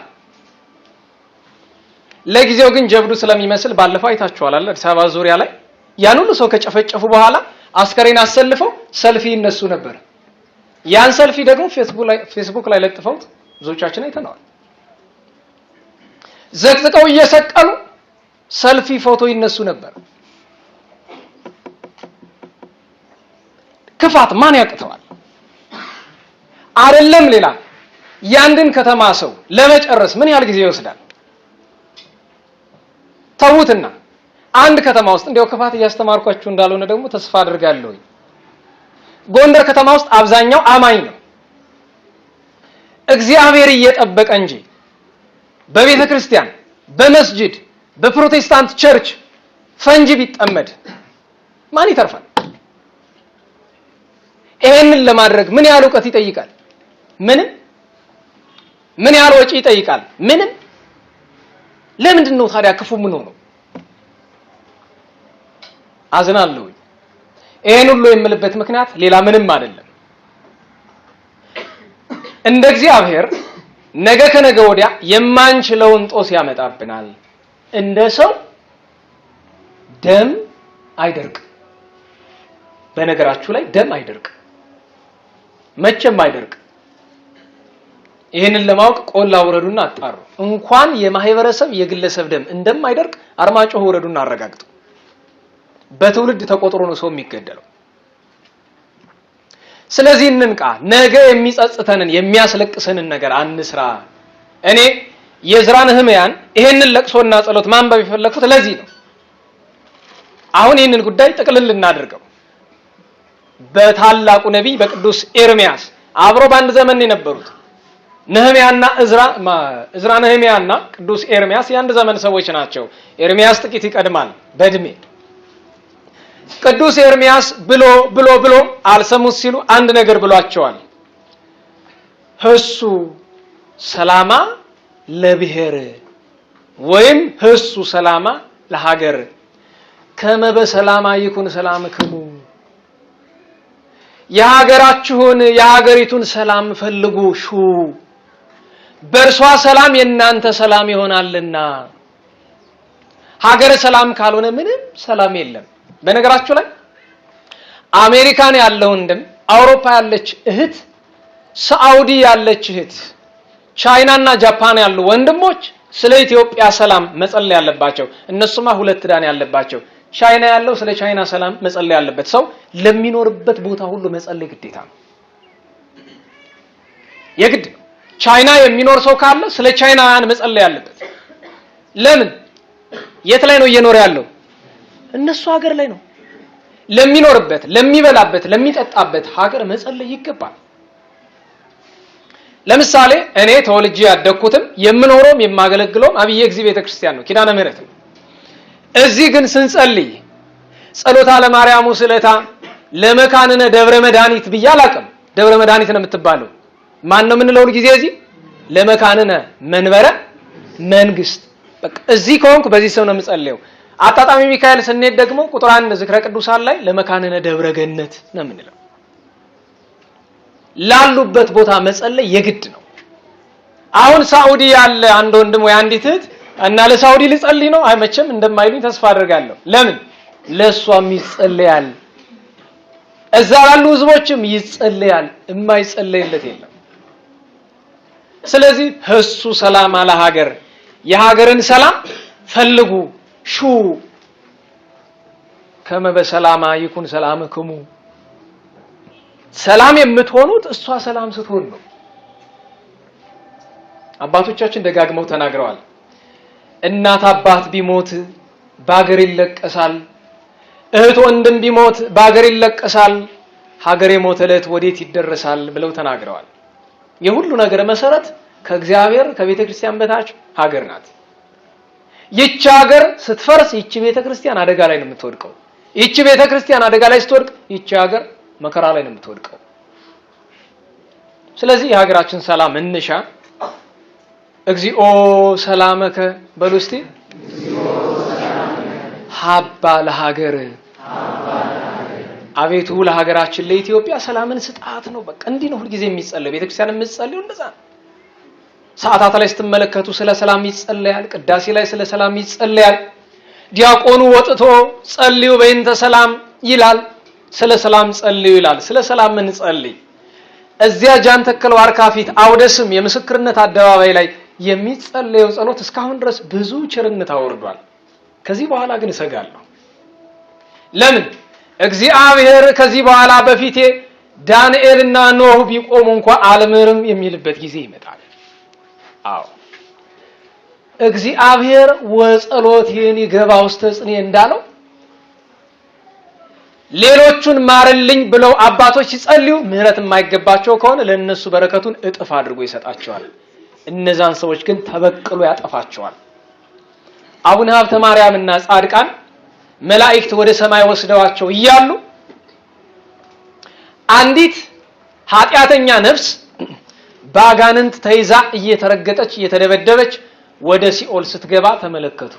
ለጊዜው ግን ጀብዱ ስለሚመስል ባለፈው አይታችኋል አይደል? አዲስ አበባ ዙሪያ ላይ ያን ሁሉ ሰው ከጨፈጨፉ በኋላ አስከሬን አሰልፈው ሰልፊ እነሱ ነበር። ያን ሰልፊ ደግሞ ፌስቡክ ላይ ለጥፈውት ብዙዎቻችን አይተናል። ዘቅዝቀው እየሰቀሉ ሰልፊ ፎቶ ይነሱ ነበር። ክፋት ማን ያቅተዋል? አይደለም ሌላ ያንድን ከተማ ሰው ለመጨረስ ምን ያህል ጊዜ ይወስዳል? ተውትና አንድ ከተማ ውስጥ እንደው ክፋት እያስተማርኳችሁ እንዳልሆነ ደግሞ ተስፋ አድርጋለሁ። ጎንደር ከተማ ውስጥ አብዛኛው አማኝ ነው። እግዚአብሔር እየጠበቀ እንጂ በቤተ ክርስቲያን፣ በመስጂድ፣ በፕሮቴስታንት ቸርች ፈንጂ ቢጠመድ ማን ይተርፋል? ይሄንን ለማድረግ ምን ያህል ዕውቀት ይጠይቃል? ምንም። ምን ያህል ወጪ ይጠይቃል? ምንም። ለምንድን ነው ታዲያ ክፉ ምን ሆነው? አዝናለሁ። ይሄን ሁሉ የምልበት ምክንያት ሌላ ምንም አይደለም። እንደ እግዚአብሔር ነገ ከነገ ወዲያ የማንችለውን ጦስ ያመጣብናል። እንደ ሰው ደም አይደርቅ። በነገራችሁ ላይ ደም አይደርቅ፣ መቼም አይደርቅ። ይሄንን ለማወቅ ቆላ ወረዱና አጣሩ። እንኳን የማህበረሰብ የግለሰብ ደም እንደማይደርቅ አርማጭሆ ወረዱና አረጋግጡ። በትውልድ ተቆጥሮ ነው ሰው የሚገደለው። ስለዚህ እንንቃ። ነገ የሚጸጽተንን የሚያስለቅሰንን ነገር አንስራ። እኔ የዕዝራ ነህምያን ይሄንን ለቅሶና ጸሎት ማንበብ የፈለኩት ለዚህ ነው። አሁን ይሄንን ጉዳይ ጥቅልል እናድርገው። በታላቁ ነቢይ በቅዱስ ኤርሚያስ አብሮ በአንድ ዘመን የነበሩት ነህምያና ዕዝራ ነህምያና ቅዱስ ኤርሚያስ የአንድ ዘመን ሰዎች ናቸው። ኤርሚያስ ጥቂት ይቀድማል በእድሜ። ቅዱስ ኤርሚያስ ብሎ አልሰሙት ሲሉ አንድ ነገር ብሏቸዋል። ህሱ ሰላማ ለብሔር ወይም ህሱ ሰላማ ለሀገር ከመ በሰላማ ይኩን ሰላምክሙ። የሀገሪቱን ሰላም ፈልጉ ሹ፣ በእርሷ ሰላም የእናንተ ሰላም ይሆናልና። ሀገር ሰላም ካልሆነ ምንም ሰላም የለም። በነገራችሁ ላይ አሜሪካን ያለው ወንድም፣ አውሮፓ ያለች እህት፣ ሳዑዲ ያለች እህት፣ ቻይናና ጃፓን ያሉ ወንድሞች ስለ ኢትዮጵያ ሰላም መጸለይ ያለባቸው። እነሱማ ሁለት ዳን ያለባቸው። ቻይና ያለው ስለ ቻይና ሰላም መጸለይ ያለበት ሰው ለሚኖርበት ቦታ ሁሉ መጸለይ ግዴታ ነው፣ የግድ ነው። ቻይና የሚኖር ሰው ካለ ስለ ቻይናውያን መጸለይ ያለበት። ለምን? የት ላይ ነው እየኖረ ያለው? እነሱ ሀገር ላይ ነው። ለሚኖርበት፣ ለሚበላበት፣ ለሚጠጣበት ሀገር መጸለይ ይገባል። ለምሳሌ እኔ ተወልጄ ያደኩትም የምኖረውም የማገለግለውም አብየ እግዚእ ቤተክርስቲያን ነው፣ ኪዳነ ምህረት ነው። እዚህ ግን ስንጸልይ ጸሎታ ለማርያሙ ስለታ ለመካንነ ደብረ መድኃኒት ብዬ አላውቅም። ደብረ መድኃኒት ነው የምትባለው። ማን ነው የምንለው ጊዜ እዚህ? ለመካንነ መንበረ መንግስት። በቃ እዚህ ከሆንኩ በዚህ ሰው ነው የምጸልየው። አጣጣሚ ሚካኤል ስንሄድ ደግሞ ቁጥር 1 ዝክረ ቅዱሳን ላይ ለመካንነ ደብረ ገነት ነው የምንለው። ላሉበት ቦታ መጸለይ የግድ ነው። አሁን ሳዑዲ ያለ አንድ ወንድም ወይ አንዲት እህት እና ለሳዑዲ ልጸልይ ነው አይመችም እንደማይሉኝ ተስፋ አደርጋለሁ። ለምን? ለሷም ይጸልያል፣ እዛ ያሉ ህዝቦችም ይጸልያል፣ የማይጸልይለት የለም። ስለዚህ ህሱ ሰላም አለ ሀገር፣ የሀገርን ሰላም ፈልጉ ሹ፣ ከመ በሰላማ ይኩን ሰላምክሙ። ሰላም የምትሆኑት እሷ ሰላም ስትሆን ነው። አባቶቻችን ደጋግመው ተናግረዋል። እናት አባት ቢሞት በሀገር ይለቀሳል፣ እህት ወንድም ቢሞት በሀገር ይለቀሳል፣ ሀገር የሞተ ዕለት ወዴት ይደረሳል ብለው ተናግረዋል። የሁሉ ነገር መሰረት ከእግዚአብሔር ከቤተ ክርስቲያን በታች ሀገር ናት። ይቺ ሀገር ስትፈርስ ይቺ ቤተ ክርስቲያን አደጋ ላይ ነው የምትወድቀው። ይቺ ቤተ ክርስቲያን አደጋ ላይ ስትወድቅ ይቺ ሀገር መከራ ላይ ነው የምትወድቀው። ስለዚህ የሀገራችን ሰላም እንሻ። እግዚኦ ሰላመከ በሉ እስቲ። ሀባ ለሀገር፣ አቤቱ ለሀገራችን ለኢትዮጵያ ሰላምን ስጣት ነው። በቃ እንዲህ ነው ሁልጊዜ የሚጸለየው። ቤተክርስቲያን የምትጸልየው እንደዛ ነው። ሰዓታት ላይ ስትመለከቱ ስለ ሰላም ይጸለያል። ቅዳሴ ላይ ስለ ሰላም ይጸለያል። ዲያቆኑ ወጥቶ ጸልዩ በእንተ ሰላም ይላል። ስለ ሰላም ጸልዩ ይላል። ስለ ሰላም ምን ጸልይ? እዚያ ጃን ተከል ዋርካ ፊት አውደስም የምስክርነት አደባባይ ላይ የሚጸለየው ጸሎት እስካሁን ድረስ ብዙ ቸርነት አወርዷል። ከዚህ በኋላ ግን እሰጋለሁ። ለምን? እግዚአብሔር ከዚህ በኋላ በፊቴ ዳንኤልና ኖህ ቢቆሙ እንኳን አልምርም የሚልበት ጊዜ ይመጣል። አዎ እግዚአብሔር ወጸሎቴን ይገባ ውስጥ ጽኔ እንዳለው ሌሎቹን ማርልኝ ብለው አባቶች ሲጸልዩ ምህረት የማይገባቸው ከሆነ ለነሱ በረከቱን እጥፍ አድርጎ ይሰጣቸዋል። እነዛን ሰዎች ግን ተበቅሎ ያጠፋቸዋል። አቡነ ሀብተ ማርያምና ጻድቃን መላእክት ወደ ሰማይ ወስደዋቸው እያሉ አንዲት ኃጢአተኛ ነፍስ ባጋንንት ተይዛ እየተረገጠች እየተደበደበች ወደ ሲኦል ስትገባ ተመለከቱ።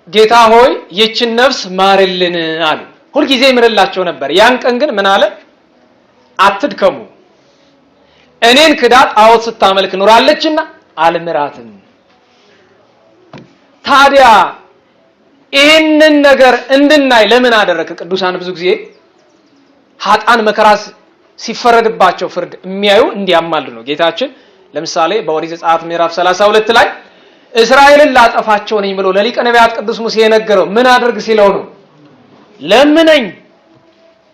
ጌታ ሆይ ይህችን ነፍስ ማርልን አሉ። ሁሉ ጊዜ ይምርላቸው ነበር። ያን ቀን ግን ምን አለ? አትድከሙ፣ እኔን ክዳ ጣዖት ስታመልክ ኖራለችና አልምራትም። ታዲያ ይህንን ነገር እንድናይ ለምን አደረከ? ቅዱሳን ብዙ ጊዜ ኃጥአን መከራ ሲፈረድባቸው ፍርድ የሚያዩ እንዲያማልዱ ነው። ጌታችን ለምሳሌ በኦሪት ዘጸአት ምዕራፍ 32 ላይ እስራኤልን ላጠፋቸው ነኝ ብሎ ለሊቀ ነቢያት ቅዱስ ሙሴ የነገረው ምን አድርግ ሲለው ነው? ለምነኝ።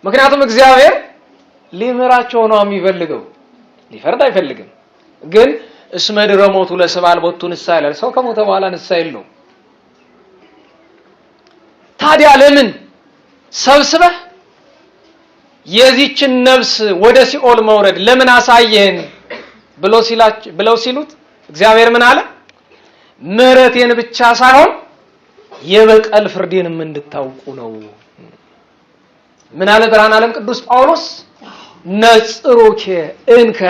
ምክንያቱም እግዚአብሔር ሊምራቸው ነው የሚፈልገው፣ ሊፈርድ አይፈልግም። ግን እስመ ድኅረ ሞቱ ለሰብእ አልቦቱ ንስሐ ይላል። ሰው ከሞተ በኋላ ንስሐ የለውም። ታዲያ ለምን ሰብስበህ የዚችን ነፍስ ወደ ሲኦል መውረድ ለምን አሳየን ብለው ሲሉት እግዚአብሔር ምን አለ? ምህረቴን ብቻ ሳይሆን የበቀል ፍርዴንም እንድታውቁ ነው። ምን አለ ብርሃነ ዓለም ቅዱስ ጳውሎስ? ነጽሩኬ እንከ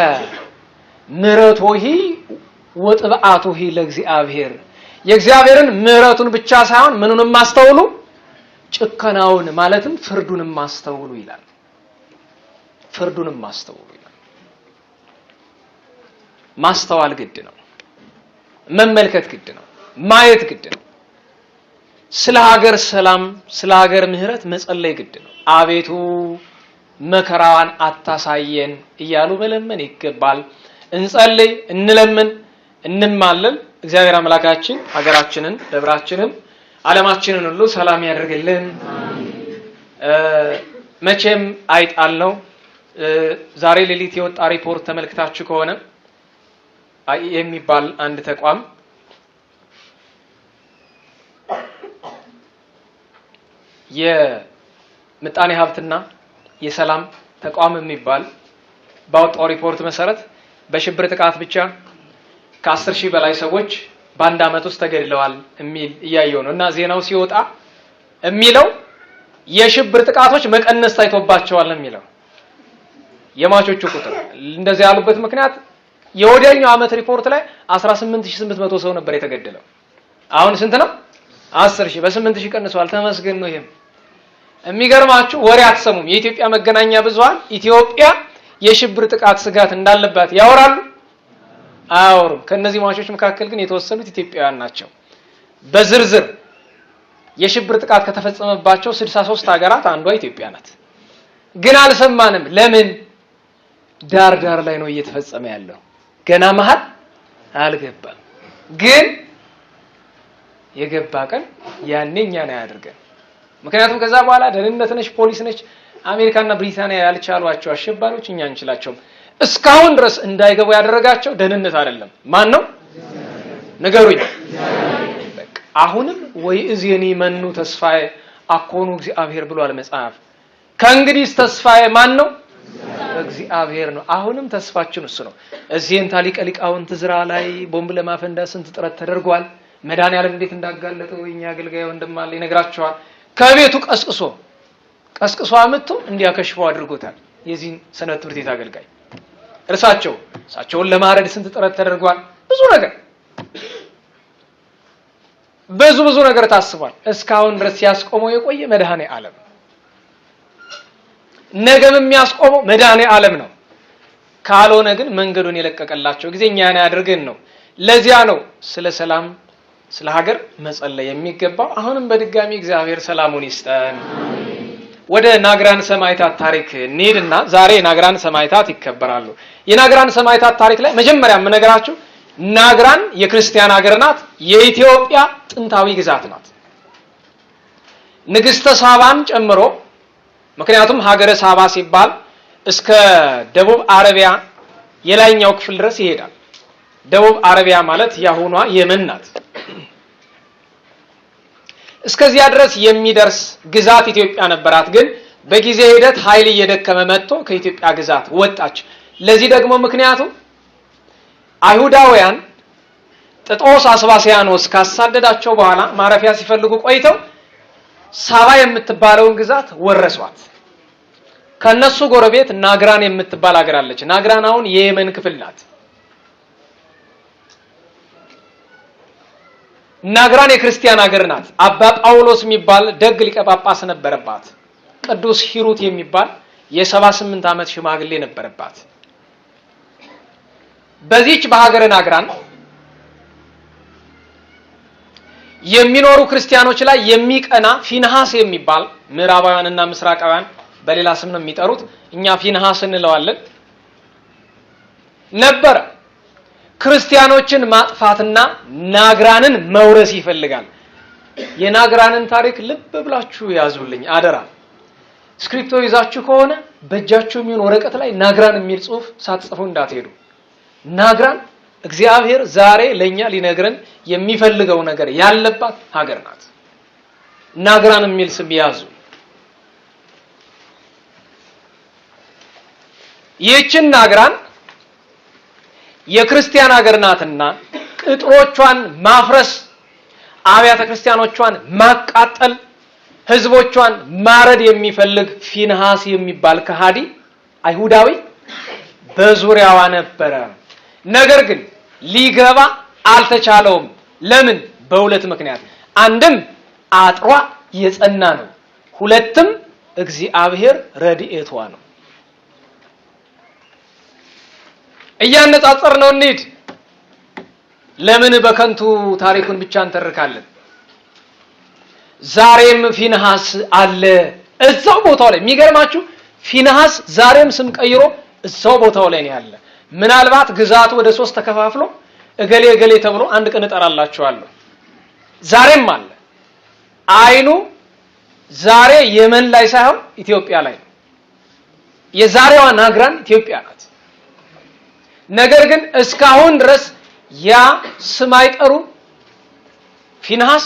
ምህረቶሂ ወጥብዓቶሂ ለእግዚአብሔር። የእግዚአብሔርን ምህረቱን ብቻ ሳይሆን ምኑንም ማስተውሉ፣ ጭከናውን ማለትም ፍርዱንም ማስተውሉ ይላል። ፍርዱንም ማስተውሉ ይላል። ማስተዋል ግድ ነው። መመልከት ግድ ነው። ማየት ግድ ነው። ስለ ሀገር ሰላም፣ ስለ ሀገር ምህረት መጸለይ ግድ ነው። አቤቱ መከራዋን አታሳየን እያሉ መለመን ይገባል። እንጸልይ፣ እንለምን፣ እንማለል። እግዚአብሔር አምላካችን ሀገራችንን፣ ደብራችንን፣ ዓለማችንን ሁሉ ሰላም ያደርግልን። መቼም አይጣል ነው። ዛሬ ሌሊት የወጣ ሪፖርት ተመልክታችሁ ከሆነ የሚባል አንድ ተቋም የምጣኔ ሀብትና የሰላም ተቋም የሚባል ባወጣው ሪፖርት መሰረት በሽብር ጥቃት ብቻ ከ10,000 በላይ ሰዎች በአንድ ዓመት ውስጥ ተገድለዋል የሚል እያየው ነው። እና ዜናው ሲወጣ የሚለው የሽብር ጥቃቶች መቀነስ ታይቶባቸዋል የሚለው የሟቾቹ ቁጥር እንደዚህ ያሉበት ምክንያት የወዲያኛው ዓመት ሪፖርት ላይ 18,800 ሰው ነበር የተገደለው። አሁን ስንት ነው? 10,000 በ8,000 ቀንሷል። ተመስገን ነው። ይሄም የሚገርማችሁ ወሬ አትሰሙም። የኢትዮጵያ መገናኛ ብዙሃን ኢትዮጵያ የሽብር ጥቃት ስጋት እንዳለባት ያወራሉ? አያወሩም። ከነዚህ ሟቾች መካከል ግን የተወሰኑት ኢትዮጵያውያን ናቸው። በዝርዝር የሽብር ጥቃት ከተፈጸመባቸው 63 ሀገራት አንዷ ኢትዮጵያ ናት። ግን አልሰማንም። ለምን? ዳር ዳር ላይ ነው እየተፈጸመ ያለው። ገና መሀል አልገባም። ግን የገባ ቀን ያኔ እኛ ነው ያድርገን። ምክንያቱም ከዛ በኋላ ደህንነት ነች፣ ፖሊስ ነች፣ አሜሪካና ብሪታንያ ያልቻሏቸው አሸባሪዎች እኛ እንችላቸውም። እስካሁን ድረስ እንዳይገቡ ያደረጋቸው ደህንነት አይደለም። ማን ነው? ንገሩኝ። በቃ አሁንም ወይ እዚህኒ መኑ ተስፋዬ አኮኑ እግዚአብሔር ብሏል መጽሐፍ። ከእንግዲህ ተስፋዬ ማን ነው? እግዚአብሔር ነው። አሁንም ተስፋችን እሱ ነው። እዚህን ታሊቀ ሊቃውንት ዝራ ላይ ቦምብ ለማፈንዳት ስንት ጥረት ተደርጓል። መድኃኒዓለም እንዴት እንዳጋለጠው የኛ አገልጋይ ወንድም አለ ይነግራቸዋል። ከቤቱ ቀስቅሶ አመጥቶ እንዲያከሽፈው አድርጎታል። የዚህን ሰንበት ትምህርት ቤት አገልጋይ እርሳቸውን ለማረድ ስንት ጥረት ተደርጓል። ብዙ ነገር ታስቧል። እስካሁን ድረስ ሲያስቆመው የቆየ መድኃኒዓለም፣ ነገም የሚያስቆመው መድኃኒዓለም ነው። ካልሆነ ግን መንገዱን የለቀቀላቸው ጊዜ እኛን ያድርገን ነው። ለዚያ ነው ስለ ሰላም ስለ ሀገር መጸለይ የሚገባው። አሁንም በድጋሚ እግዚአብሔር ሰላሙን ይስጠን። ወደ ናግራን ሰማዕታት ታሪክ እንሂድና ዛሬ ናግራን ሰማዕታት ይከበራሉ። የናግራን ሰማዕታት ታሪክ ላይ መጀመሪያ የምነግራችሁ ናግራን የክርስቲያን ሀገር ናት። የኢትዮጵያ ጥንታዊ ግዛት ናት። ንግስተ ሳባን ጨምሮ ምክንያቱም ሀገረ ሳባ ሲባል እስከ ደቡብ አረቢያ የላይኛው ክፍል ድረስ ይሄዳል። ደቡብ አረቢያ ማለት ያሁኗ የመን ናት። እስከዚያ ድረስ የሚደርስ ግዛት ኢትዮጵያ ነበራት። ግን በጊዜ ሂደት ኃይል እየደከመ መጥቶ ከኢትዮጵያ ግዛት ወጣች። ለዚህ ደግሞ ምክንያቱ አይሁዳውያን ጥጦስ አስባሲያኖስ ካሳደዳቸው በኋላ ማረፊያ ሲፈልጉ ቆይተው ሳባ የምትባለውን ግዛት ወረሷት። ከነሱ ጎረቤት ናግራን የምትባል ሀገር አለች። ናግራን አሁን የየመን ክፍል ናት። ናግራን የክርስቲያን ሀገር ናት። አባ ጳውሎስ የሚባል ደግ ሊቀ ጳጳስ ነበረባት። ቅዱስ ሂሩት የሚባል የ78 ዓመት ሽማግሌ ነበረባት። በዚህች በሀገረ ናግራን የሚኖሩ ክርስቲያኖች ላይ የሚቀና ፊንሃስ የሚባል ምዕራባውያንና ምስራቃውያን በሌላ ስም ነው የሚጠሩት፣ እኛ ፊንሃስ እንለዋለን ነበረ። ክርስቲያኖችን ማጥፋትና ናግራንን መውረስ ይፈልጋል። የናግራንን ታሪክ ልብ ብላችሁ ያዙልኝ አደራ። ስክሪፕቶ ይዛችሁ ከሆነ በእጃችሁ የሚሆን ወረቀት ላይ ናግራን የሚል ጽሑፍ ሳትጽፉ እንዳትሄዱ። ናግራን እግዚአብሔር ዛሬ ለኛ ሊነግረን የሚፈልገው ነገር ያለባት ሀገር ናት። ናግራን የሚል ስም ያዙ። ይህችን ናግራን የክርስቲያን ሀገር ናትና ቅጥሮቿን ማፍረስ፣ አብያተ ክርስቲያኖቿን ማቃጠል፣ ህዝቦቿን ማረድ የሚፈልግ ፊንሃስ የሚባል ከሃዲ አይሁዳዊ በዙሪያዋ ነበረ። ነገር ግን ሊገባ አልተቻለውም። ለምን? በሁለት ምክንያት። አንድም አጥሯ የጸና ነው፣ ሁለትም እግዚአብሔር ረድኤቷ ነው። እያነጻጸር ነው እንሂድ። ለምን በከንቱ ታሪኩን ብቻ እንተርካለን? ዛሬም ፊንሃስ አለ እዛው ቦታው ላይ። የሚገርማችሁ ፊንሃስ ዛሬም ስም ቀይሮ እዛው ቦታው ላይ ነው ያለ። ምናልባት ግዛቱ ወደ 3 ተከፋፍሎ እገሌ እገሌ ተብሎ አንድ ቀን እጠራላችኋለሁ። ዛሬም አለ። አይኑ ዛሬ የመን ላይ ሳይሆን ኢትዮጵያ ላይ ነው። የዛሬዋ ናግራን ኢትዮጵያ ናት። ነገር ግን እስካሁን ድረስ ያ ስም አይጠሩ ፊንሃስ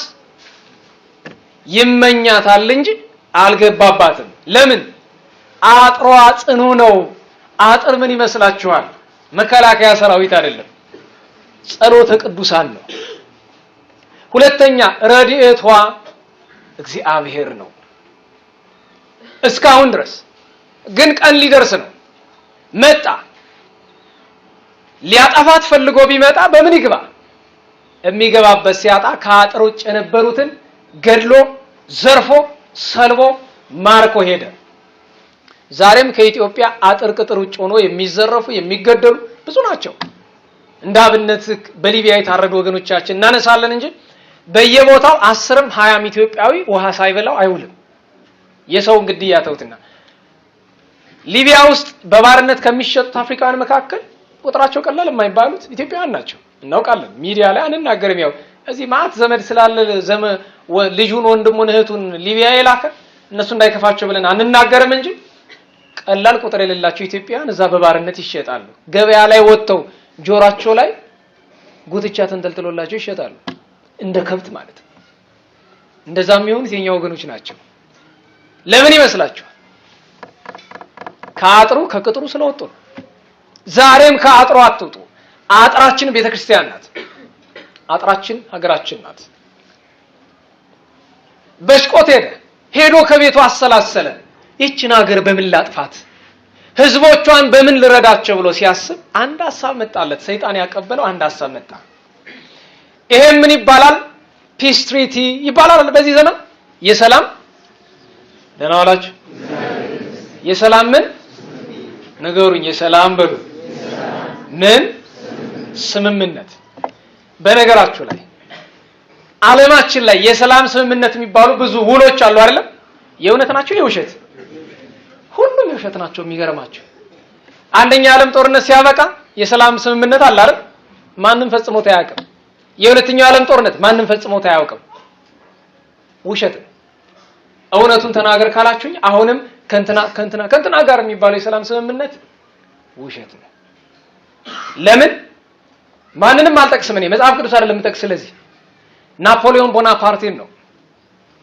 ይመኛታል እንጂ አልገባባትም። ለምን? አጥሯ ጽኑ ነው። አጥር ምን ይመስላችኋል? መከላከያ ሰራዊት አይደለም፣ ጸሎተ ቅዱሳን ነው። ሁለተኛ ረድኤቷ እግዚአብሔር ነው። እስካሁን ድረስ ግን ቀን ሊደርስ ነው። መጣ። ሊያጠፋት ፈልጎ ቢመጣ በምን ይግባ? የሚገባበት ሲያጣ ከአጥር ውጭ የነበሩትን ገድሎ ዘርፎ ሰልቦ ማርኮ ሄደ። ዛሬም ከኢትዮጵያ አጥር ቅጥር ውጭ ሆኖ የሚዘረፉ የሚገደሉ ብዙ ናቸው። እንደ አብነት በሊቢያ የታረዱ ወገኖቻችን እናነሳለን እንጂ በየቦታው 10ም 20ም ኢትዮጵያዊ ውሃ ሳይበላው አይውልም። የሰው እንግዲህ ያተውትና ሊቢያ ውስጥ በባርነት ከሚሸጡት አፍሪካውያን መካከል ቁጥራቸው ቀላል የማይባሉት ኢትዮጵያውያን ናቸው። እናውቃለን። ሚዲያ ላይ አንናገርም። ያው እዚህ ማት ዘመድ ስላለ ልጁን ወንድሙን እህቱን ሊቢያ የላከ እነሱ እንዳይከፋቸው ብለን አንናገርም እንጂ ቀላል ቁጥር የሌላቸው ኢትዮጵያውያን እዛ በባርነት ይሸጣሉ። ገበያ ላይ ወጥተው ጆራቸው ላይ ጉትቻ ተንጠልጥሎላቸው ይሸጣሉ፣ እንደ ከብት ማለት ነው። እንደዛም የሚሆኑት የኛ ወገኖች ናቸው። ለምን ይመስላችኋል? ከአጥሩ ከቅጥሩ ስለወጡ ነው። ዛሬም ከአጥሩ አትውጡ። አጥራችን ቤተክርስቲያን ናት። አጥራችን ሀገራችን ናት። በሽቆት ሄዶ ከቤቱ አሰላሰለ። ይችን ሀገር በምን ላጥፋት፣ ህዝቦቿን በምን ልረዳቸው ብሎ ሲያስብ አንድ ሐሳብ መጣለት። ሰይጣን ያቀበለው አንድ ሐሳብ መጣ። ይሄ ምን ይባላል? ፒስ ትሪቲ ይባላል። በዚህ ዘመን የሰላም ደህና ዋላችሁ። የሰላም ምን ነገሩኝ? የሰላም በሉ ምን ስምምነት። በነገራችሁ ላይ ዓለማችን ላይ የሰላም ስምምነት የሚባሉ ብዙ ውሎች አሉ አይደለም? የእውነት ናቸው የውሸት? ሁሉም የውሸት ናቸው። የሚገርማቸው አንደኛ ዓለም ጦርነት ሲያበቃ የሰላም ስምምነት አለ አይደል? ማንንም ፈጽሞት አያውቅም። የሁለተኛው ዓለም ጦርነት ማንንም ፈጽሞት አያውቅም። ውሸት። እውነቱን ተናገር ካላችሁኝ አሁንም ከንትና ጋር የሚባለው የሰላም ስምምነት ውሸት ነው። ለምን? ማንንም አልጠቅስም እኔ መጽሐፍ ቅዱስ አይደለም የምጠቅስ። ስለዚህ ናፖሊዮን ቦናፓርቴን ነው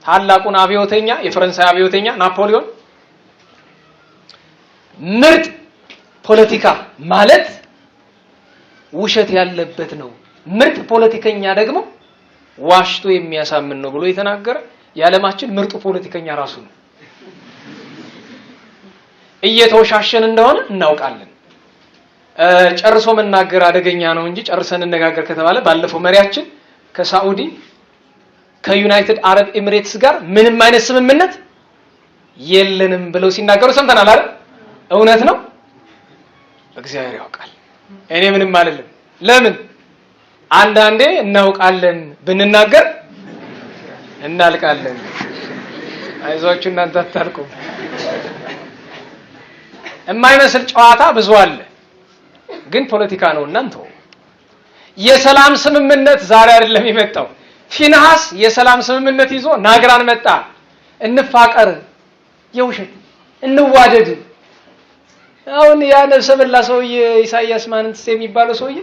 ታላቁን አብዮተኛ የፈረንሳይ አብዮተኛ ናፖሊዮን ምርጥ ፖለቲካ ማለት ውሸት ያለበት ነው፣ ምርጥ ፖለቲከኛ ደግሞ ዋሽቶ የሚያሳምን ነው ብሎ የተናገረ የዓለማችን ምርጡ ፖለቲከኛ ራሱ ነው። እየተወሻሸን እንደሆነ እናውቃለን። ጨርሶ መናገር አደገኛ ነው እንጂ ጨርሰን እንነጋገር ከተባለ ባለፈው መሪያችን ከሳዑዲ ከዩናይትድ አረብ ኤሚሬትስ ጋር ምንም አይነት ስምምነት የለንም ብለው ሲናገሩ ሰምተናል አይደል? እውነት ነው። እግዚአብሔር ያውቃል። እኔ ምንም አይደለም። ለምን? አንዳንዴ እናውቃለን ብንናገር እናልቃለን። አይዟችሁ እናንተ አታልቁም። የማይመስል ጨዋታ ብዙ አለ፣ ግን ፖለቲካ ነው። እናንተ የሰላም ስምምነት ዛሬ አይደለም የመጣው። ፊንሐስ የሰላም ስምምነት ይዞ ናግራን መጣ። እንፋቀር፣ የውሸት እንዋደድ። አሁን ያ ነፍሰ በላ ሰውዬ ኢሳይያስ ማንንስ የሚባለው ሰውዬ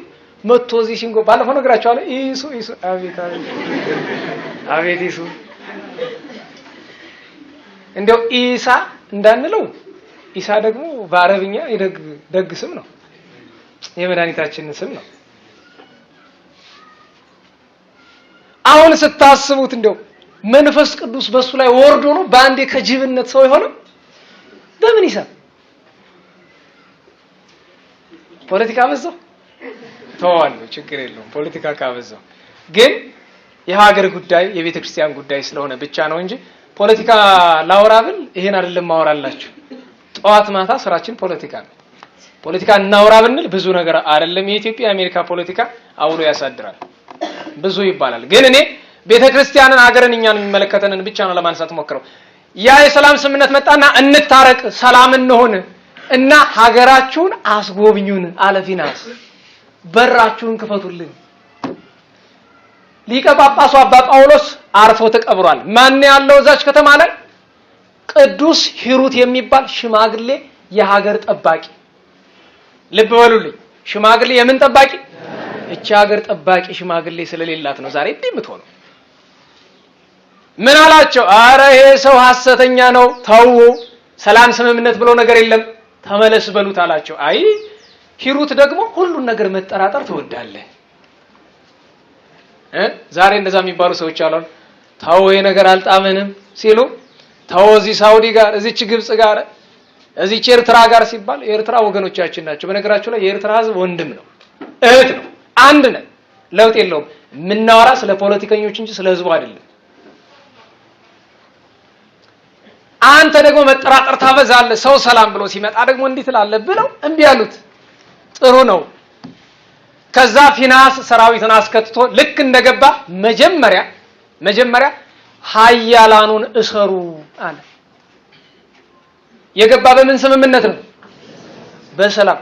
መጥቶ እዚህ ሲንጎ ባለፈው ነግራቸዋለሁ። ኢሱ አቤት ኢሱ እንደው ኢሳ እንዳንለው ኢሳ ደግሞ በአረብኛ ደግ ስም ነው፣ የመድኃኒታችን ስም ነው። አሁን ስታስቡት እንደው መንፈስ ቅዱስ በሱ ላይ ወርዶ ነው በአንዴ ከጅብነት ሰው የሆነው። በምን ይሳ ፖለቲካ በዛው ተዋለው፣ ችግር የለውም። ፖለቲካ ካበዛው ግን የሀገር ጉዳይ የቤተ ክርስቲያን ጉዳይ ስለሆነ ብቻ ነው እንጂ ፖለቲካ ላወራ ብል ይሄን አይደለም ማወራላችሁ። ጠዋት ማታ ስራችን ፖለቲካ ነው። ፖለቲካ እናወራ ብንል ብዙ ነገር አይደለም። የኢትዮጵያ የአሜሪካ ፖለቲካ አውሎ ያሳድራል ብዙ ይባላል። ግን እኔ ቤተ ክርስቲያንን ሀገርን እኛን የሚመለከተንን ብቻ ነው ለማንሳት ሞክረው። ያ የሰላም ስምምነት መጣና እንታረቅ፣ ሰላም እንሆን እና ሀገራችሁን አስጎብኙን አለ ፊንሐስ። በራችሁን ክፈቱልን። ሊቀ ጳጳሱ አባ ጳውሎስ አርፎ ተቀብሯል። ማን ያለው እዛች ከተማ ላይ? ቅዱስ ሂሩት የሚባል ሽማግሌ የሀገር ጠባቂ። ልብ በሉልኝ፣ ሽማግሌ የምን ጠባቂ? እቺ ሀገር ጠባቂ ሽማግሌ ስለሌላት ነው ዛሬ እንደምትሆነው። ምን አላቸው? አረ ይሄ ሰው ሐሰተኛ ነው፣ ተው፣ ሰላም ስምምነት ብሎ ነገር የለም፣ ተመለስ በሉት አላቸው። አይ ሂሩት ደግሞ ሁሉን ነገር መጠራጠር ትወዳለህ። ዛሬ እንደዛ የሚባሉ ሰዎች አሉ። ተው ይሄ ነገር አልጣመንም ሲሉ ተው እዚህ ሳውዲ ጋር እዚች ግብጽ ጋር እዚች ኤርትራ ጋር ሲባል ኤርትራ ወገኖቻችን ናቸው። በነገራቸው ላይ የኤርትራ ሕዝብ ወንድም ነው፣ እህት ነው፣ አንድ ነው። ለውጥ የለውም። የምናወራ ስለ ፖለቲከኞች እንጂ ስለ ሕዝቡ አይደለም። አንተ ደግሞ መጠራጠር ታበዛለህ። ሰው ሰላም ብሎ ሲመጣ ደግሞ እንዲህ ትላለህ ብለው እምቢ አሉት። ጥሩ ነው። ከዛ ፊንሐስ ሰራዊትን አስከትቶ ልክ እንደገባ መጀመሪያ ኃያላኑን እሰሩ አለ። የገባ በምን ስምምነት ነው? በሰላም።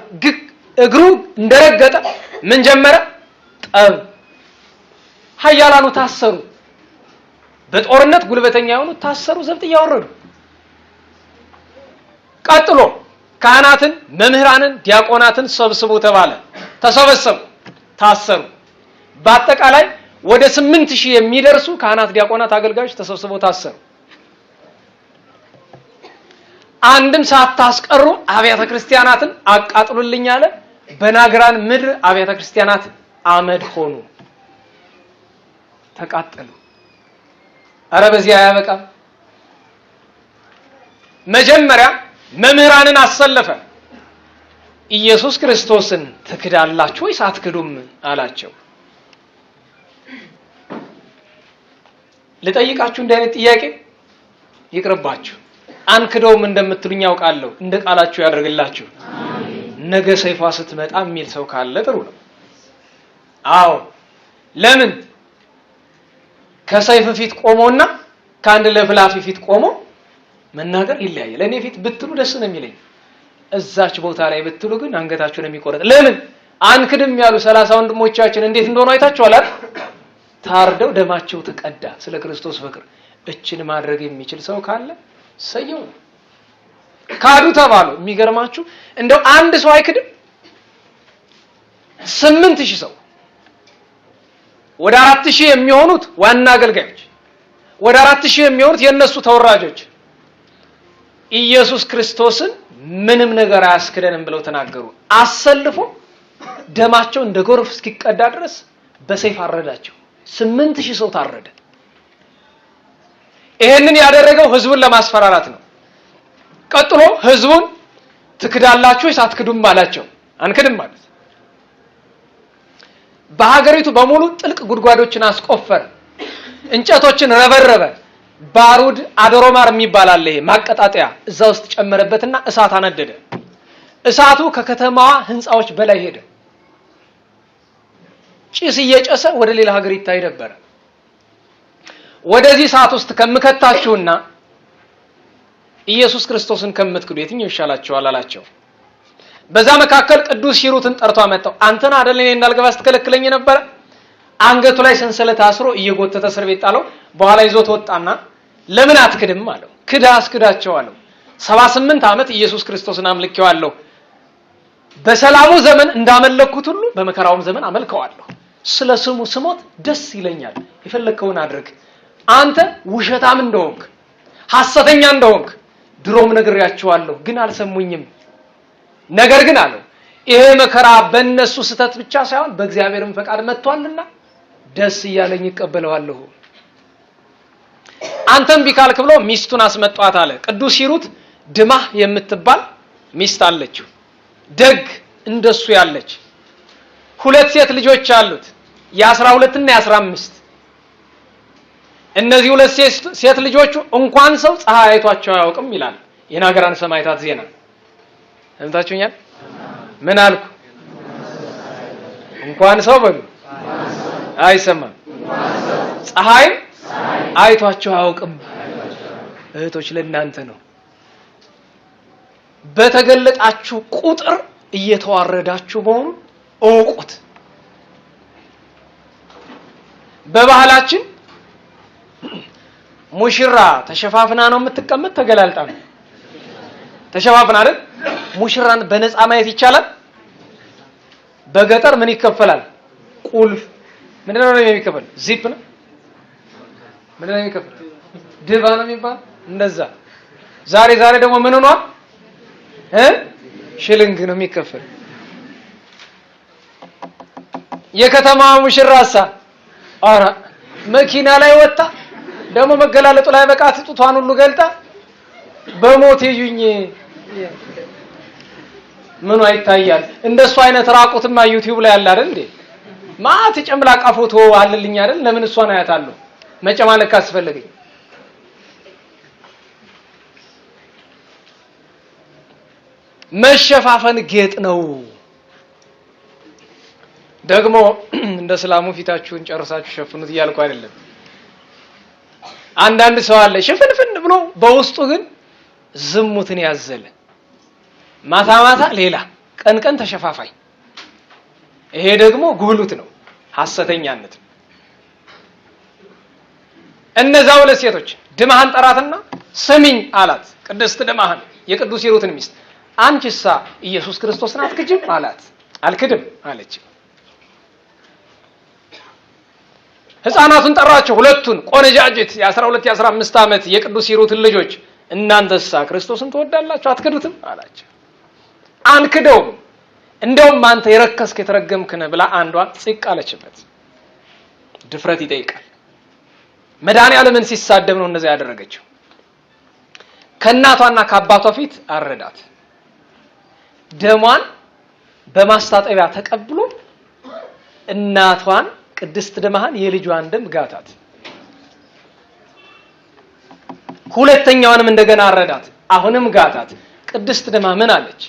እግሩ እንደረገጠ ምን ጀመረ? ጠብ። ኃያላኑ ታሰሩ። በጦርነት ጉልበተኛ የሆኑ ታሰሩ፣ ዘብጥ እያወረዱ። ቀጥሎ ካህናትን፣ መምህራንን፣ ዲያቆናትን ሰብስቡ ተባለ። ተሰበሰቡ፣ ታሰሩ። በአጠቃላይ ወደ 8000 የሚደርሱ ካህናት፣ ዲያቆናት፣ አገልጋዮች ተሰብስበው ታሰሩ። አንድም ሳታስቀሩ አብያተ ክርስቲያናትን አቃጥሉልኝ አለ። በናግራን ምድር አብያተ ክርስቲያናት አመድ ሆኑ፣ ተቃጠሉ። አረ በዚህ አያበቃም። መጀመሪያ መምህራንን አሰለፈ። ኢየሱስ ክርስቶስን ትክዳላችሁ ወይስ አትክዱም አላቸው። ልጠይቃችሁ እንደ አይነት ጥያቄ ይቅርባችሁ። አንክደውም እንደምትሉኝ ያውቃለሁ። እንደ ቃላችሁ ያደርግላችሁ። ነገ ሰይፏ ስትመጣ የሚል ሰው ካለ ጥሩ ነው። አዎ፣ ለምን ከሰይፍ ፊት ቆሞና ከአንድ ለፍላፊ ፊት ቆሞ መናገር ይለያያል። እኔ ፊት ብትሉ ደስ ነው የሚለኝ፣ እዛች ቦታ ላይ ብትሉ ግን አንገታችሁን የሚቆረጥ ለምን አንክድም ያሉ 30 ወንድሞቻችን እንዴት እንደሆነ አይታችኋል አይደል? ታርደው ደማቸው ተቀዳ ስለ ክርስቶስ ፍቅር። እችን ማድረግ የሚችል ሰው ካለ ሰየው ካዱ ተባሉ። የሚገርማችሁ እንደው አንድ ሰው አይክድም፣ 8000 ሰው ወደ 4000 የሚሆኑት ዋና አገልጋዮች፣ ወደ 4000 የሚሆኑት የነሱ ተወራጆች ኢየሱስ ክርስቶስን ምንም ነገር አያስክደንም ብለው ተናገሩ። አሰልፎ ደማቸው እንደ ጎርፍ እስኪቀዳ ድረስ በሰይፍ አረዳቸው። 8000 ሰው ታረደ። ይሄንን ያደረገው ህዝቡን ለማስፈራራት ነው። ቀጥሎ ህዝቡን ትክዳላችሁ ወይስ አትክዱም አላቸው። አንክድም ማለት በሀገሪቱ በሙሉ ጥልቅ ጉድጓዶችን አስቆፈረ፣ እንጨቶችን ረበረበ። ባሩድ አዶሮማር የሚባል አለ፣ ማቀጣጠያ፣ እዛ ውስጥ ጨመረበትና እሳት አነደደ። እሳቱ ከከተማዋ ህንጻዎች በላይ ሄደ። ጭስ እየጨሰ ወደ ሌላ ሀገር ይታይ ነበር። ወደዚህ እሳት ውስጥ ከምከታችሁና ኢየሱስ ክርስቶስን ከምትክዱ የትኛው ይሻላችኋል አላቸው። በዛ መካከል ቅዱስ ሂሩትን ጠርቶ አመጣው። አንተን አይደል እኔ እንዳልገባ ስትከለክለኝ ነበር? አንገቱ ላይ ሰንሰለት አስሮ እየጎተተ እስር ቤት ጣለው። በኋላ ይዞት ወጣና ለምን አትክድም አለው። ክዳ አስክዳቸው አለው። 78 ዓመት ኢየሱስ ክርስቶስን አምልኬዋለሁ። በሰላሙ ዘመን እንዳመለኩት ሁሉ በመከራውም ዘመን አመልከዋለሁ። ስለ ስሙ ስሞት ደስ ይለኛል። የፈለከውን አድርግ። አንተ ውሸታም እንደሆንክ ሐሰተኛ እንደሆንክ ድሮም ነግሬያቸዋለሁ፣ ግን አልሰሙኝም። ነገር ግን አለው ይሄ መከራ በእነሱ ስተት ብቻ ሳይሆን በእግዚአብሔርም ፈቃድ መጥቷልና ደስ እያለኝ እቀበለዋለሁ። አንተም ቢካልክ ብሎ ሚስቱን አስመጣት አለ። ቅዱስ ሂሩት ድማህ የምትባል ሚስት አለችው፣ ደግ እንደሱ ያለች። 2 ሴት ልጆች አሉት፣ የ12 እና የ15። እነዚህ 2 ሴት ልጆቹ እንኳን ሰው ፀሐይ አይቷቸው አያውቅም ይላል የናገራን ሰማዕታት ዜና። ሰምታችሁኛል? ምን አልኩ? እንኳን ሰው በሉ አይሰማም፣ ፀሐይ አይቷቸው አያውቅም። እህቶች ለእናንተ ነው። በተገለጣችሁ ቁጥር እየተዋረዳችሁ መሆኑን እወቁት። በባህላችን ሙሽራ ተሸፋፍና ነው የምትቀመጥ፣ ተገላልጣ ነው። ተሸፋፍና አይደል? ሙሽራን በነፃ ማየት ይቻላል? በገጠር ምን ይከፈላል? ቁልፍ ምንድን ነው የሚከፈል? ዚፕ ነው ምንድን ነው የሚከፈል? ድባ ነው የሚባል እንደዛ። ዛሬ ደግሞ ምን ሆኗል? ሽልንግ ነው የሚከፈል። የከተማ ሙሽራሳ አራ መኪና ላይ ወጣ ደግሞ መገላለጡ ላይ በቃት ጡቷን ሁሉ ገልጣ በሞት ይዩኝ ምኑ አይታያል። እንደሱ አይነት ራቁትማ ዩቲዩብ ላይ አለ አይደል እንዴ? ማት ጨምላቃ ፎቶ አለልኝ አይደል? ለምን እሷን አያታለሁ? መጨማለክ አስፈልገኝ። መሸፋፈን ጌጥ ነው። ደግሞ እንደ እስላሙ ፊታችሁን ጨርሳችሁ ሸፍኑት እያልኩ አይደለም። አንዳንድ ሰው አለ ሽፍንፍን ብሎ በውስጡ ግን ዝሙትን ያዘለ፣ ማታ ማታ ሌላ፣ ቀን ቀን ተሸፋፋይ። ይሄ ደግሞ ጉብሉት ነው፣ ሐሰተኛነት ነው። እነዛ 2 ሴቶች ድማህን ጠራትና ስሚኝ አላት። ቅድስት ድማህን የቅዱስ ሂሩትን ሚስት፣ አንቺሳ ኢየሱስ ክርስቶስን አትክጂም አላት። አልክድም አለች። ህፃናቱን ጠራቸው፣ 2ቱን ቆነጃጅት የ12 የ15 ዓመት የቅዱስ ሂሩትን ልጆች፣ እናንተሳ ክርስቶስን ትወዳላችሁ አትክዱትም አላቸው። አንክደውም፣ እንደውም አንተ የረከስክ የተረገምክ ነህ ብላ አንዷ ጽቅ አለችበት። ድፍረት ይጠይቃል። መድኃኒዓለምን ሲሳደብ ነው እንደዛ ያደረገችው። ከእናቷና ከአባቷ ፊት አረዳት። ደሟን በማስታጠቢያ ተቀብሎ እናቷን ቅድስት ድማህን የልጇን ደም ጋታት። ሁለተኛውንም እንደገና አረዳት፣ አሁንም ጋታት። ቅድስት ድማህ ምን አለች?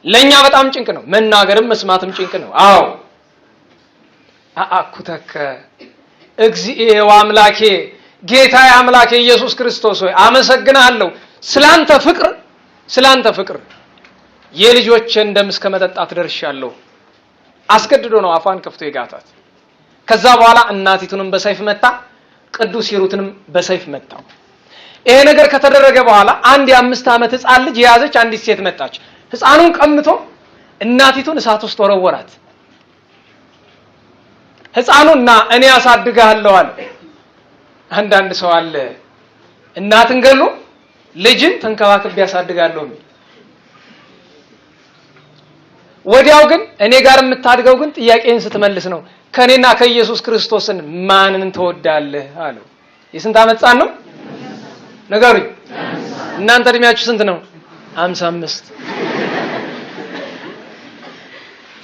ለኛ በጣም ጭንቅ ነው፣ መናገርም መስማትም ጭንቅ ነው። አዎ አኩተከ እግዚእ ወአምላኬ፣ ጌታዬ አምላኬ ኢየሱስ ክርስቶስ ሆይ አመሰግናለሁ፣ ስላንተ ፍቅር የልጆችን ደም እስከ መጠጣት ደርሻለሁ። አስገድዶ ነው አፏን ከፍቶ የጋታት። ከዛ በኋላ እናቲቱንም በሰይፍ መታ፣ ቅዱስ ሂሩትንም በሰይፍ መታው። ይሄ ነገር ከተደረገ በኋላ አንድ የ5 ዓመት ሕፃን ልጅ የያዘች አንዲት ሴት መጣች። ሕፃኑን ቀምቶ እናቲቱን እሳት ውስጥ ወረወራት። ሕፃኑና እኔ አሳድጋለሁ አለ። አንዳንድ ሰው አለ እናትን ገሎ ልጅን ተንከባክቤ ያሳድጋለሁ። ወዲያው ግን እኔ ጋር የምታድገው ግን ጥያቄን ስትመልስ ነው። ከኔና ከኢየሱስ ክርስቶስን ማንን ትወዳለህ አለው። የስንት ዓመት ሕፃን ነው ነገሩኝ? እናንተ እድሜያችሁ ስንት ነው? 55።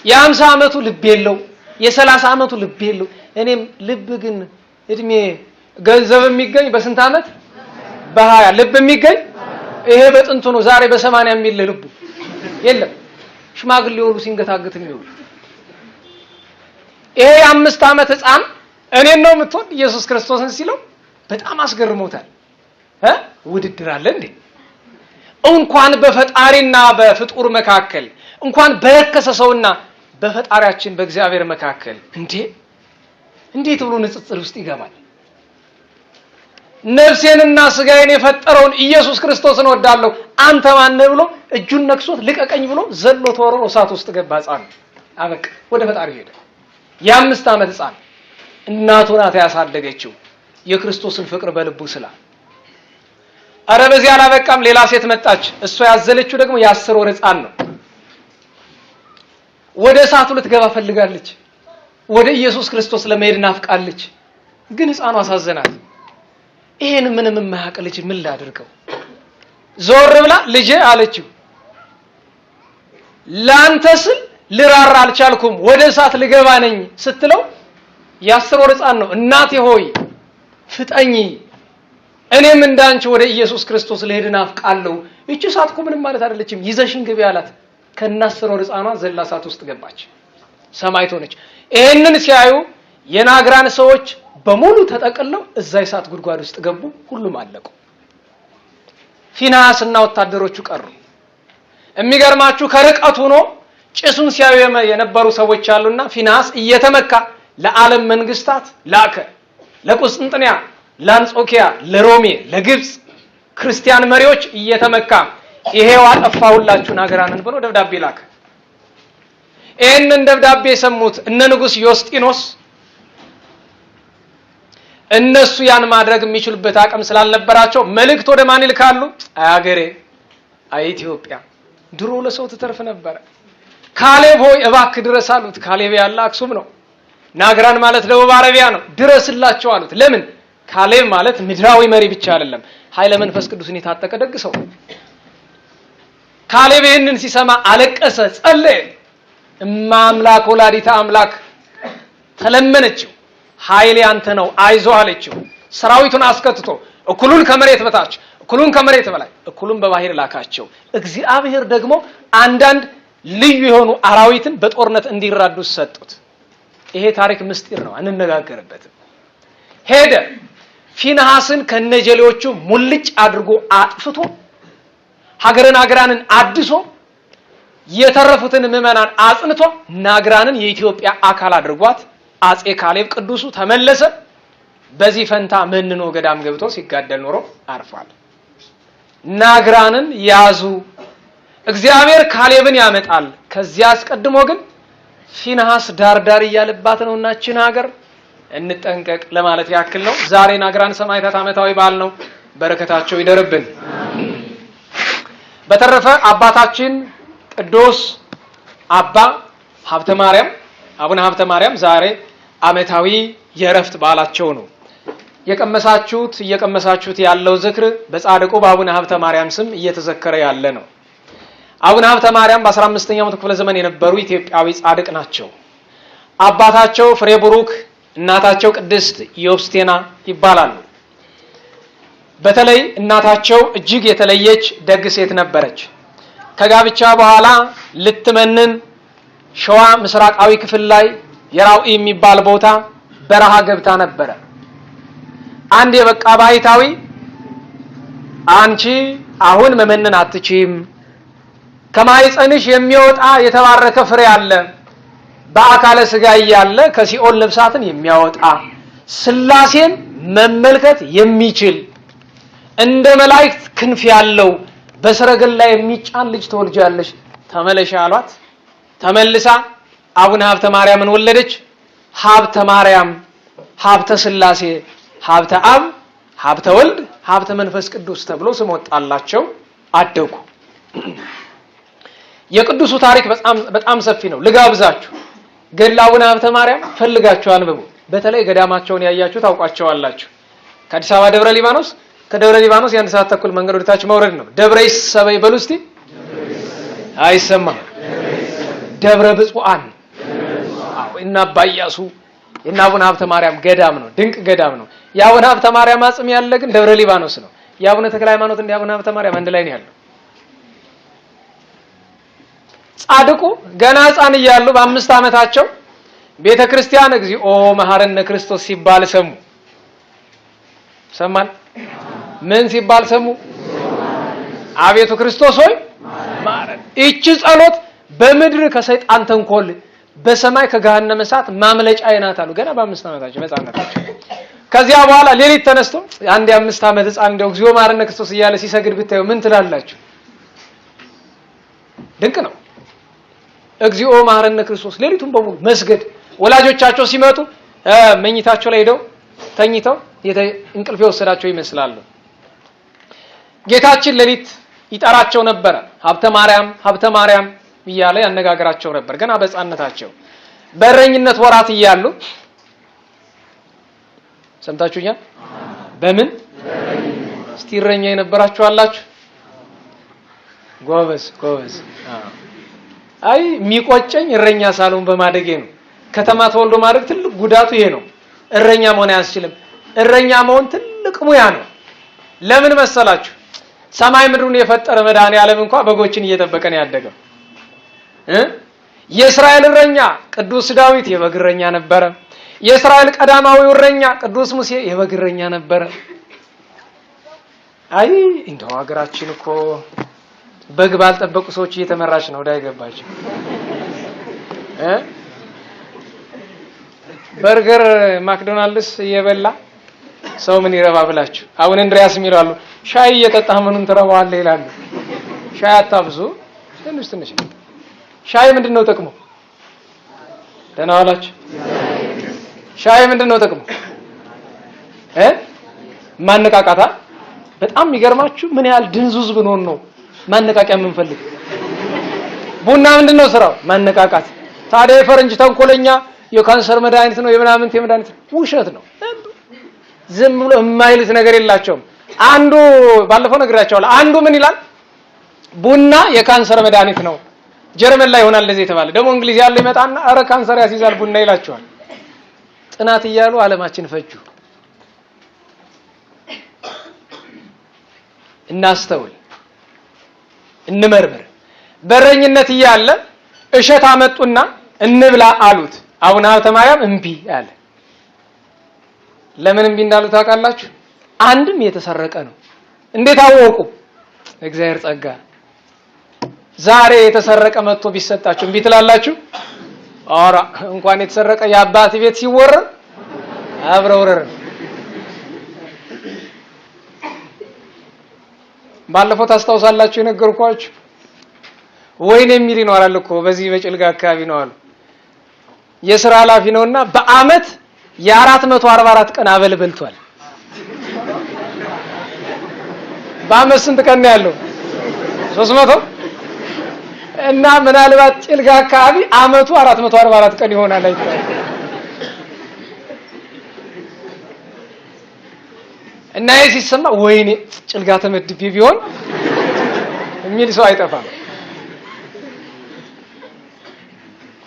የ50 ዓመቱ ልብ የለው፣ የ30 ዓመቱ ልብ የለው። እኔም ልብ ግን እድሜ ገንዘብ የሚገኝ በስንት ዓመት? በ20 ልብ የሚገኝ ይሄ በጥንቱ ነው። ዛሬ በ80 የሚል ልቡ የለም። ሽማግሌ ሁሉ ሲንገታገት የሚውል ይሄ የ5 ዓመት ሕፃን እኔን ነው የምትወድ ኢየሱስ ክርስቶስን ሲለው በጣም አስገርሞታል። ውድድር አለ እንዴ? እንኳን በፈጣሪና በፍጡር መካከል እንኳን በረከሰ ሰውና በፈጣሪያችን በእግዚአብሔር መካከል እንዴት ብሎ ንጽጽር ውስጥ ይገባል? ነፍሴንና ስጋዬን የፈጠረውን ኢየሱስ ክርስቶስን ወዳለሁ አንተ ማን ነህ ብሎ እጁን ነክሶት ልቀቀኝ ብሎ ዘሎ ተወርሮ እሳት ውስጥ ገባ። ሕፃን አበቃ፣ ወደ ፈጣሪ ሄደ። የ5 ዓመት ሕፃን እናቱ ናት ያሳደገችው የክርስቶስን ፍቅር በልቡ ስላ። አረ በዚህ አላበቃም፣ ሌላ ሴት መጣች። እሷ ያዘለችው ደግሞ የ10 ወር ሕፃን ነው። ወደ እሳቱ ልትገባ ፈልጋለች። ወደ ኢየሱስ ክርስቶስ ለመሄድ ናፍቃለች። ግን ሕፃኑ አሳዘናት። ይሄን ምንም የማያውቅ ልጅ ምን ላድርገው? ዞር ብላ ልጄ አለችው፣ ላንተ ስል ልራራ አልቻልኩም፣ ወደ እሳት ልገባ ነኝ ስትለው የ10 ወር ሕፃን ነው። እናቴ ሆይ ፍጠኝ፣ እኔም እንዳንቺ ወደ ኢየሱስ ክርስቶስ ልሄድ ናፍቃለሁ። እቺ እሳት እኮ ምንም ማለት አይደለችም፣ ይዘሽን ግቢ አላት። ከ10 ወር ሕፃኗ ዘላ እሳት ውስጥ ገባች፣ ሰማዕት ሆነች። ይሄንን ሲያዩ የናግራን ሰዎች በሙሉ ተጠቅለው እዛ እሳት ጉድጓድ ውስጥ ገቡ። ሁሉም አለቁ። ፊንሐስና ወታደሮቹ ቀሩ። የሚገርማችሁ ከርቀት ሆኖ ጭሱን ሲያዩ የነበሩ ሰዎች አሉና ፊንሐስ እየተመካ ለዓለም መንግስታት ላከ። ለቁስጥንጥንያ፣ ለአንጾኪያ፣ ለሮሜ፣ ለግብጽ ክርስቲያን መሪዎች እየተመካ ይሄው አጠፋሁላችሁ ናግራንን ብሎ ደብዳቤ ላከ። ይህንን ደብዳቤ የሰሙት እነ ንጉስ ዮስጢኖስ እነሱ ያን ማድረግ የሚችሉበት አቅም ስላልነበራቸው መልእክት ወደ ማን ይልካሉ? አያገሬ ኢትዮጵያ ድሮ ለሰው ትተርፍ ነበር። ካሌብ ሆይ እባክህ ድረስ አሉት። ካሌብ ያለ አክሱም ነው። ናግራን ማለት ደቡብ አረቢያ ነው። ድረስላቸው አሉት። ለምን? ካሌብ ማለት ምድራዊ መሪ ብቻ አይደለም፣ ኃይለ መንፈስ ቅዱስን የታጠቀ ደግ ሰው። ካሌብ ይህንን ሲሰማ አለቀሰ፣ ጸለየ። አምላክ ወላዲተ አምላክ ተለመነችው። ኃይሌ አንተ ነው አይዞ አለችው። ሰራዊቱን አስከትቶ እኩሉን ከመሬት በታች እኩሉን ከመሬት በላይ እኩሉን በባህር ላካቸው። እግዚአብሔር ደግሞ አንዳንድ ልዩ የሆኑ አራዊትን በጦርነት እንዲራዱ ሰጡት። ይሄ ታሪክ ምስጢር ነው፣ አንነጋገርበትም። ሄደ። ፊንሐስን ከነጀሌዎቹ ሙልጭ አድርጎ አጥፍቶ ሀገርን ናግራንን አድሶ የተረፉትን ምዕመናን አጽንቶ ናግራንን የኢትዮጵያ አካል አድርጓት አጼ ካሌብ ቅዱሱ ተመለሰ። በዚህ ፈንታ መንኖ ገዳም ገብቶ ሲጋደል ኖሮ አርፏል። ናግራንን ያዙ። እግዚአብሔር ካሌብን ያመጣል። ከዚያ አስቀድሞ ግን ፊንሐስ ዳርዳር እያለባት ነውና እቺን ሀገር እንጠንቀቅ ለማለት ያክል ነው። ዛሬ ናግራን ሰማዕታት ዓመታዊ በዓል ነው። በረከታቸው ይደርብን። በተረፈ አባታችን ቅዱስ አባ ሀብተ ማርያም አቡነ ሀብተ ማርያም ዛሬ ዓመታዊ የእረፍት በዓላቸው ነው። እየቀመሳችሁት ያለው ዝክር በጻድቁ በአቡነ ሀብተ ማርያም ስም እየተዘከረ ያለ ነው። አቡነ ሀብተ ማርያም በ15ኛው ክፍለ ዘመን የነበሩ ኢትዮጵያዊ ጻድቅ ናቸው። አባታቸው ፍሬ ቡሩክ፣ እናታቸው ቅድስት ዮብስቴና ይባላሉ። በተለይ እናታቸው እጅግ የተለየች ደግ ሴት ነበረች። ከጋብቻ በኋላ ልትመንን ሸዋ ምስራቃዊ ክፍል ላይ የራውኢ የሚባል ቦታ በረሃ ገብታ ነበረ። አንድ የበቃ ባይታዊ አንቺ አሁን መመነን አትችይም። ከማይጸንሽ የሚወጣ የተባረከ ፍሬ አለ። በአካለ ስጋ ያለ ከሲኦል ነፍሳትን የሚያወጣ ስላሴን መመልከት የሚችል እንደ መላእክት ክንፍ ያለው በሰረገላ የሚጫን ልጅ ትወልጃለሽ፣ ተመለሽ አሏት። ተመልሳ አቡነ ሀብተ ማርያምን ወለደች። ሀብተ ማርያም፣ ሀብተ ስላሴ፣ ሀብተ አብ፣ ሀብተ ወልድ፣ ሀብተ መንፈስ ቅዱስ ተብሎ ስም ወጣላቸው። አደጉ። የቅዱሱ ታሪክ በጣም ሰፊ ነው። ልጋብዛችሁ። ገድለ አቡነ ሀብተ ማርያም ፈልጋችሁ አንብቡ። በተለይ ገዳማቸውን ያያችሁ ታውቋቸዋላችሁ። ከአዲስ አበባ ደብረ ሊባኖስ፣ ከደብረ ሊባኖስ የ1 ሰዓት ተኩል መንገድ ወደታች መውረድ ነው። ደብረ ይሰበይ በሉ እስቲ። አይሰማም። ደብረ ብፁዓን እና አባ ኢያሱ እና አቡነ ሀብተ ማርያም ገዳም ነው። ድንቅ ገዳም ነው። የአቡነ ሀብተ ማርያም አጽም ያለ ግን ደብረ ሊባኖስ ነው። የአቡነ ተክለ ሃይማኖት እና የአቡነ ሀብተ ማርያም አንድ ላይ ነው ያለው። ጻድቁ ገና ሕፃን እያሉ በ5 ዓመታቸው ቤተክርስቲያን እግዚኦ መሐረነ ክርስቶስ ሲባል ሰሙ። ሰማን? ምን ሲባል ሰሙ? አቤቱ ክርስቶስ ሆይ ማረን። እቺ ጸሎት በምድር ከሰይጣን ተንኮል በሰማይ ከገሃነመ እሳት ማምለጫ አይናት አሉ። ገና በ5 ዓመታቸው በሕፃንነታቸው። ከዚያ በኋላ ሌሊት ተነስቶ አንድ የ5 ዓመት ሕፃን እንደው እግዚኦ መሐረነ ክርስቶስ እያለ ሲሰግድ ብታዩ ምን ትላላችሁ? ድንቅ ነው። እግዚኦ መሐረነ ክርስቶስ ሌሊቱን በሙሉ መስገድ። ወላጆቻቸው ሲመጡ መኝታቸው ላይ ሄደው ተኝተው እንቅልፍ የወሰዳቸው ይመስላሉ። ጌታችን ሌሊት ይጠራቸው ነበር። ሀብተ ማርያም ሀብተ ማርያም እያለ ያነጋግራቸው ነበር። ገና በሕፃንነታቸው በእረኝነት ወራት እያሉ ሰምታችሁኛል? በምን እስቲ እረኛ የነበራችሁ አላችሁ? ጎበዝ ጎበዝ። አይ የሚቆጨኝ እረኛ ሳልሆን በማደጌ ነው። ከተማ ተወልዶ ማደግ ትልቅ ጉዳቱ ይሄ ነው። እረኛ መሆን አያስችልም። እረኛ መሆን ትልቅ ሙያ ነው። ለምን መሰላችሁ? ሰማይ ምድሩን የፈጠረ መድኃኔዓለም እንኳን በጎችን እየጠበቀ ነው ያደገው። የእስራኤል እረኛ ቅዱስ ዳዊት የበግ እረኛ ነበረ። የእስራኤል ቀዳማዊ እረኛ ቅዱስ ሙሴ የበግ እረኛ ነበረ። አይ እንደው ሀገራችን እኮ በግ ባልጠበቁ ሰዎች እየተመራች ነው። ዳይገባችሁ በርገር ማክዶናልድስ እየበላ ሰው ምን ይረባ ብላችሁ አሁን እንድሪያስ የሚላሉ ሻይ እየጠጣህ ምኑን ትረባዋለህ ይላሉ። ሻይ አታብዙ፣ ትንሽ ሻይ ምንድነው ጥቅሙ? ደህና ዋላችሁ። ሻይ ምንድነው ጥቅሙ? ማነቃቃታ። በጣም የሚገርማችሁ ምን ያህል ድንዙዝ ብንሆን ነው ማነቃቂያ የምንፈልግ። ቡና ምንድነው ስራው? ማነቃቃት። ታዲያ የፈረንጅ ተንኮለኛ የካንሰር መድኃኒት ነው የምናምን መድኃኒት ውሸት ነው። ዝም ብሎ የማይሉት ነገር የላቸውም። አንዱ ባለፈው ነግራቸዋለሁ። አንዱ ምን ይላል? ቡና የካንሰር መድኃኒት ነው። ጀርመን ላይ ይሆናል ለዚህ የተባለ ደግሞ እንግሊዝ ያለው ይመጣና አረ ካንሰር ያስይዛል ቡና ይላቸዋል። ጥናት እያሉ ዓለማችን ፈጁ። እናስተውል፣ እንመርምር። በረኝነት እያለ እሸት አመጡና እንብላ አሉት። አቡነ ሀብተ ማርያም እምቢ አለ። ለምን እምቢ እንዳሉት ታውቃላችሁ? አንድም የተሰረቀ ነው። እንዴት አወቁ? እግዚአብሔር ጸጋ። ዛሬ የተሰረቀ መጥቶ ቢሰጣችሁ እምቢ ትላላችሁ? ኧረ እንኳን የተሰረቀ የአባት ቤት ሲወረር አብረውረር። ባለፈው ታስታውሳላችሁ የነገርኳችሁ ወይኔ የሚል ይኖራል እኮ በዚህ በጭልጋ አካባቢ ነው አሉ። የሥራ ኃላፊ ነውና በአመት የ444 ቀን አበል በልቷል። በአመት ስንት ቀን ነው ያለው? 300 እና ምናልባት ጭልጋ አካባቢ አመቱ 444 ቀን ይሆናል አይታል። እና ይሄ ሲሰማ ወይኔ ጭልጋ ተመድቤ ቢሆን የሚል ሰው አይጠፋም።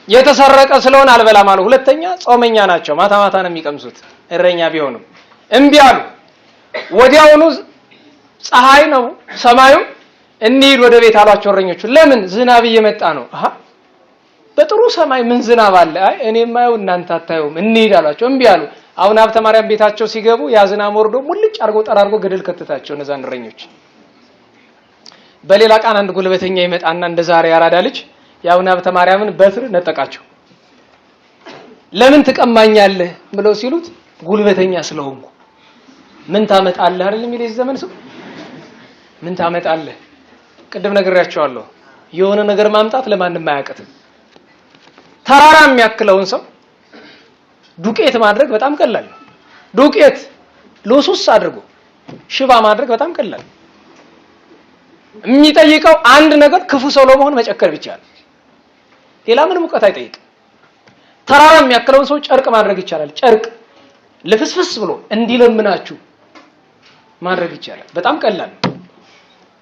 የተሰረቀ ስለሆነ አልበላም አሉ። ሁለተኛ ጾመኛ ናቸው። ማታ ማታ ነው የሚቀምሱት። እረኛ ቢሆንም እምቢ አሉ። ወዲያውኑ ፀሐይ ነው ሰማዩ እንሂድ ወደ ቤት አሏቸው እረኞቹ። ለምን? ዝናብ እየመጣ ነው። አሃ በጥሩ ሰማይ ምን ዝናብ አለ? አይ እኔም ማየው እናንተ አታዩም፣ እንሂድ አሏቸው። እምቢ አሉ። አሁን ሀብተ ማርያም ቤታቸው ሲገቡ ያ ዝናብ ወርዶ ሙልጭ አርጎ ጠራርጎ ገደል ከተታቸው እነዛን እረኞች። በሌላ ቃን አንድ ጉልበተኛ ይመጣና እንደ ዛሬ ያራዳ ልጅ የአቡነ ሀብተ ማርያምን በትር ነጠቃቸው። ለምን ትቀማኛለህ ብለው ሲሉት ጉልበተኛ ስለሆንኩ። ምን ታመጣለህ አይደል የሚል የዘመን ሰው ምን ታመጣለህ? ቅድም ነግሬያቸዋለሁ። የሆነ ነገር ማምጣት ለማንም አያውቅም። ተራራ የሚያክለውን ሰው ዱቄት ማድረግ በጣም ቀላል ነው። ዱቄት ሎሱስ አድርጎ ሽባ ማድረግ በጣም ቀላል። የሚጠይቀው አንድ ነገር ክፉ ሰው ለመሆን መጨከር ብቻ ነው። ሌላ ምንም እውቀት አይጠይቅም። ተራራ የሚያክለውን ሰው ጨርቅ ማድረግ ይቻላል። ጨርቅ ልፍስፍስ ብሎ እንዲለምናችሁ ማድረግ ይቻላል። በጣም ቀላል።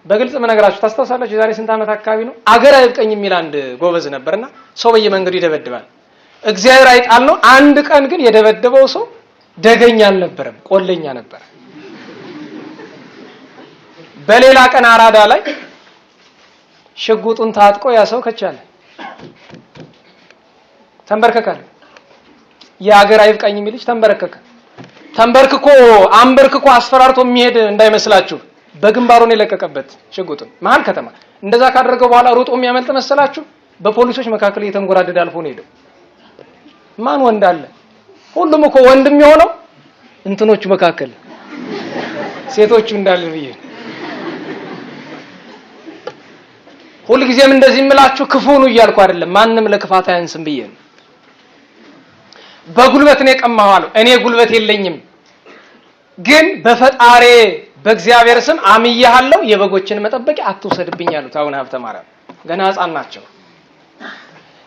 በግልጽ መነግራችሁ ታስታውሳላችሁ። የዛሬ ስንት ዓመት አካባቢ ነው አገር አይብቀኝ የሚል አንድ ጎበዝ ነበርና ሰው በየመንገዱ ይደበድባል። እግዚአብሔር አይጣል ነው። አንድ ቀን ግን የደበደበው ሰው ደገኛ አልነበረም፣ ቆለኛ ነበር። በሌላ ቀን አራዳ ላይ ሽጉጡን ታጥቆ ያ ሰው ከቻለ ተንበርከካል። የአገር አይብቀኝ የሚል ልጅ ተንበረከከ። ተንበርክኮ አንበርክኮ አስፈራርቶ የሚሄድ እንዳይመስላችሁ በግንባሩን የለቀቀበት ሽጉጡን መሀል ከተማ። እንደዛ ካደረገው በኋላ ሩጦ የሚያመልጥ መሰላችሁ? በፖሊሶች መካከል እየተንጎራደደ አልፎ ነው ሄደው። ማን ወንድ አለ? ሁሉም እኮ ወንድም የሆነው እንትኖቹ መካከል ሴቶቹ እንዳለ ብዬ ሁልጊዜም እንደዚህ እምላችሁ ክፉ ነው እያልኩ አይደለም። ማንም ለክፋት አያንስም ብዬ ነው። በጉልበት ነው የቀማዋለሁ። እኔ ጉልበት የለኝም፣ ግን በፈጣሪ በእግዚአብሔር ስም አምያለሁ። የበጎችን መጠበቂያ አትውሰድብኝ ያሉት አቡነ ሀብተ ማርያም ገና ሕፃን ናቸው።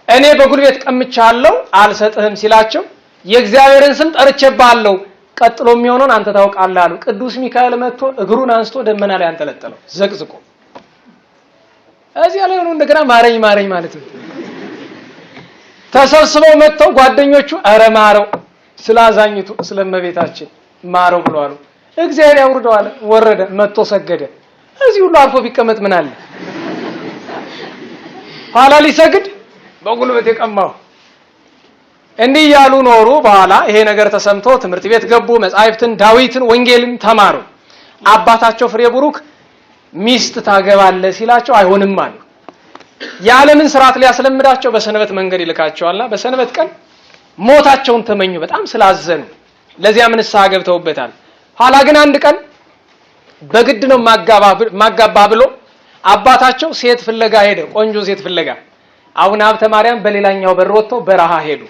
እኔ በጉልበት ቀምቻለሁ አልሰጥህም ሲላቸው የእግዚአብሔርን ስም ጠርቼብሃለሁ፣ ቀጥሎ የሚሆነውን አንተ ታውቃለህ አሉ። ቅዱስ ሚካኤል መጥቶ እግሩን አንስቶ ደመና ላይ አንጠለጠለው ዘቅዝቆ። እዚያ ላይ ሆኖ እንደገና ማረኝ ማረኝ ማለት ነው። ተሰብስበው መጥተው ጓደኞቹ አረ ማረው ስላዛኝቱ ስለመቤታችን ማረው ብለዋል። እግዚአብሔር ያውርደው አለ። ወረደ፣ መጥቶ ሰገደ። እዚህ ሁሉ አልፎ ቢቀመጥ ምን አለ? ኋላ ሊሰግድ በጉልበት የቀማው። እንዲህ ያሉ ኖሩ። በኋላ ይሄ ነገር ተሰምቶ ትምህርት ቤት ገቡ። መጻሕፍትን፣ ዳዊትን፣ ወንጌልን ተማሩ። አባታቸው ፍሬ ቡሩክ ሚስት ታገባለህ ሲላቸው አይሆንም አሉ። የዓለምን ስርዓት ሊያስለምዳቸው በሰንበት መንገድ ይልካቸዋልና በሰንበት ቀን ሞታቸውን ተመኙ። በጣም ስላዘኑ ለዚያ ንስሐ ገብተውበታል። ኋላ ግን አንድ ቀን በግድ ነው ማጋባ ብሎ አባታቸው ሴት ፍለጋ ሄደ፣ ቆንጆ ሴት ፍለጋ። አቡነ ሀብተ ማርያም በሌላኛው በር ወጥተው በረሃ ሄዱ።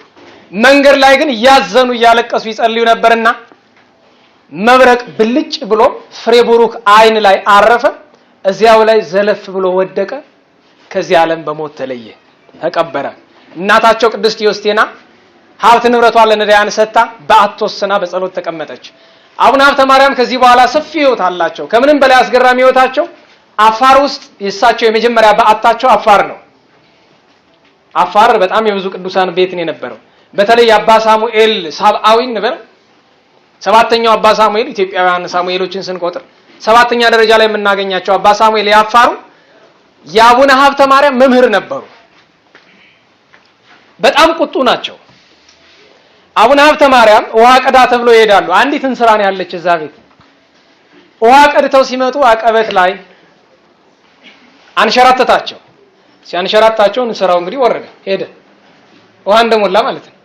መንገድ ላይ ግን እያዘኑ እያለቀሱ ይጸልዩ ነበርና መብረቅ ብልጭ ብሎ ፍሬ ቡሩክ አይን ላይ አረፈ። እዚያው ላይ ዘለፍ ብሎ ወደቀ። ከዚህ ዓለም በሞት ተለየ፣ ተቀበረ። እናታቸው ቅድስት ዮስቴና ሀብት ንብረቷን ለነዳያን ሰጥታ በአትወስና በጸሎት ተቀመጠች። አቡነ ሀብተ ማርያም ከዚህ በኋላ ሰፊ ህይወት አላቸው። ከምንም በላይ አስገራሚ ህይወታቸው አፋር ውስጥ የእሳቸው የመጀመሪያ በዓታቸው አፋር ነው። አፋር በጣም የብዙ ቅዱሳን ቤት ነው የነበረው። በተለይ አባ ሳሙኤል ሳብአዊ ነበር። ሰባተኛው አባ ሳሙኤል ኢትዮጵያውያን ሳሙኤሎችን ስንቆጥር ሰባተኛ ደረጃ ላይ የምናገኛቸው አባ ሳሙኤል ያፋሩ የአቡነ ሀብተ ማርያም መምህር ነበሩ። በጣም ቁጡ ናቸው። አቡነ ሀብተ ማርያም ውሃ ቀዳ ተብሎ ይሄዳሉ። አንዲት እንስራ ነው ያለች እዛ ቤት። ውሃ ቀድተው ሲመጡ አቀበት ላይ አንሸራተታቸው። ሲያንሸራታቸው እንስራው እንግዲህ ወረደ ሄደ፣ ውሃ እንደሞላ ማለት ነው።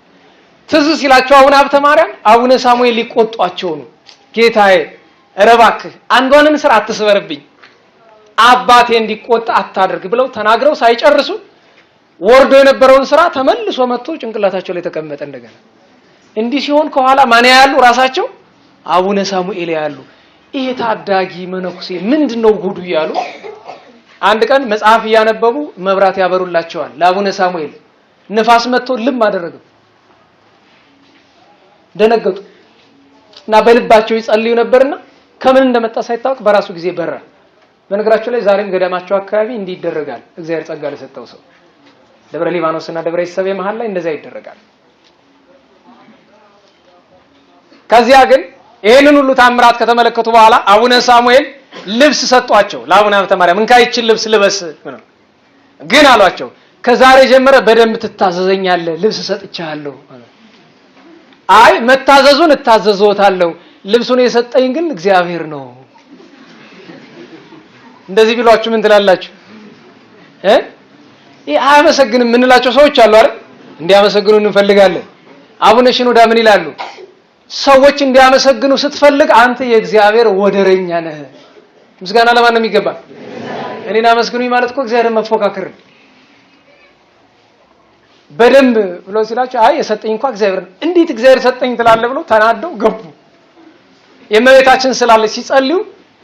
ትዝ ሲላቸው አቡነ ሀብተ ማርያም አቡነ ሳሙኤል ሊቆጧቸው ነው። ጌታዬ ኧረ እባክህ አንዷንም እንስራ አትስበርብኝ፣ አባቴ እንዲቆጣ አታድርግ ብለው ተናግረው ሳይጨርሱ ወርዶ የነበረውን ስራ ተመልሶ መጥቶ ጭንቅላታቸው ላይ ተቀመጠ እንደገና። እንዲህ ሲሆን ከኋላ ማን ያያሉ? ራሳቸው አቡነ ሳሙኤል ያያሉ። ይሄ ታዳጊ መነኩሴ ምንድነው ጉዱ እያሉ አንድ ቀን መጽሐፍ እያነበቡ መብራት ያበሩላቸዋል ለአቡነ ሳሙኤል። ንፋስ መጥቶ ልም አደረገው። ደነገጡ እና በልባቸው ይጸልዩ ነበርና ከምን እንደመጣ ሳይታወቅ በራሱ ጊዜ በራ። በነገራቸው ላይ ዛሬም ገዳማቸው አካባቢ እንዲህ ይደረጋል። እግዚአብሔር ጸጋ ለሰጠው ሰው ደብረ ሊባኖስ እና ደብረ ይሰቤ መሃል ላይ እንደዛ ይደረጋል። ከዚያ ግን ይሄንን ሁሉ ታምራት ከተመለከቱ በኋላ አቡነ ሳሙኤል ልብስ ሰጧቸው ለአቡነ ሀብተ ማርያም። እንካይችን ልብስ ልበስ ግን አሏቸው ከዛሬ ጀምረ በደንብ ትታዘዘኛለህ፣ ልብስ ሰጥቻለሁ። አይ መታዘዙን እታዘዝዎታለሁ፣ ልብሱን የሰጠኝ ግን እግዚአብሔር ነው። እንደዚህ ቢሏችሁ ምን ትላላችሁ? አያመሰግንም የምንላቸው ሰዎች አሉ አይደል? እንዲያመሰግኑ እንፈልጋለን። አቡነ ሽኖዳ ምን ይላሉ? ሰዎች እንዲያመሰግኑ ስትፈልግ አንተ የእግዚአብሔር ወደረኛ ነህ። ምስጋና ለማን ነው የሚገባ? እኔን አመስግኑኝ ማለት እኮ እግዚአብሔርን መፎካከር ነው። በደንብ ብሎ ሲላቸው አይ የሰጠኝ እንኳን እግዚአብሔር እንዴት እግዚአብሔር ሰጠኝ ትላለህ ብሎ ተናደው ገቡ። የእመቤታችን ስላለች ሲጸልዩ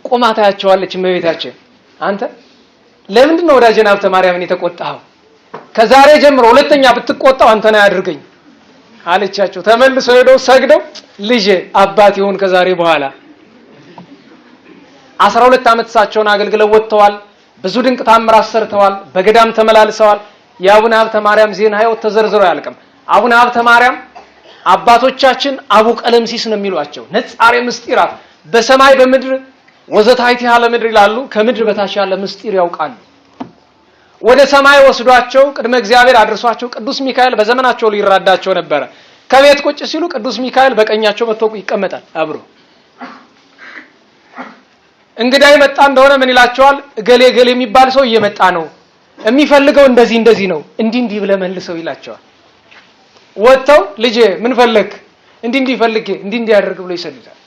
ቆማ ታያቸዋለች እመቤታችን። አንተ ለምንድን ነው ወዳጄን ሀብተ ማርያምን የተቆጣኸው? ከዛሬ ጀምሮ ሁለተኛ ብትቆጣው አንተን አያድርገኝ አለቻቸው። ተመልሰው ሄደው ሰግደው ልጄ አባት ይሁን ከዛሬ በኋላ 12 ዓመት እሳቸውን አገልግለው ወጥተዋል። ብዙ ድንቅ ታምራት ሰርተዋል። በገዳም ተመላልሰዋል። የአቡነ ሀብተ ማርያም ዜና ሕይወት ተዘርዝሮ አያልቅም። አቡነ ሀብተ ማርያም አባቶቻችን አቡ ቀለምሲስ ነው የሚሏቸው። ነጻሬ ምስጢራት በሰማይ በምድር ወዘታይት ያለ ምድር ይላሉ። ከምድር በታች ያለ ምስጢር ያውቃሉ። ወደ ሰማይ ወስዷቸው ቅድመ እግዚአብሔር አድርሷቸው ቅዱስ ሚካኤል በዘመናቸው ሊራዳቸው ነበር። ከቤት ቁጭ ሲሉ ቅዱስ ሚካኤል በቀኛቸው መጥቶ ይቀመጣል አብሮ። እንግዳ ይመጣ እንደሆነ ምን ይላቸዋል? እገሌ እገሌ የሚባል ሰው እየመጣ ነው፣ የሚፈልገው እንደዚህ እንደዚህ ነው፣ እንዲህ ብለህ መልሰው ይላቸዋል። ወጥተው ልጄ ምን ፈለክ? እንዲህ ፈልጌ እንዲህ ያደርግ ብሎ ይሰልላል።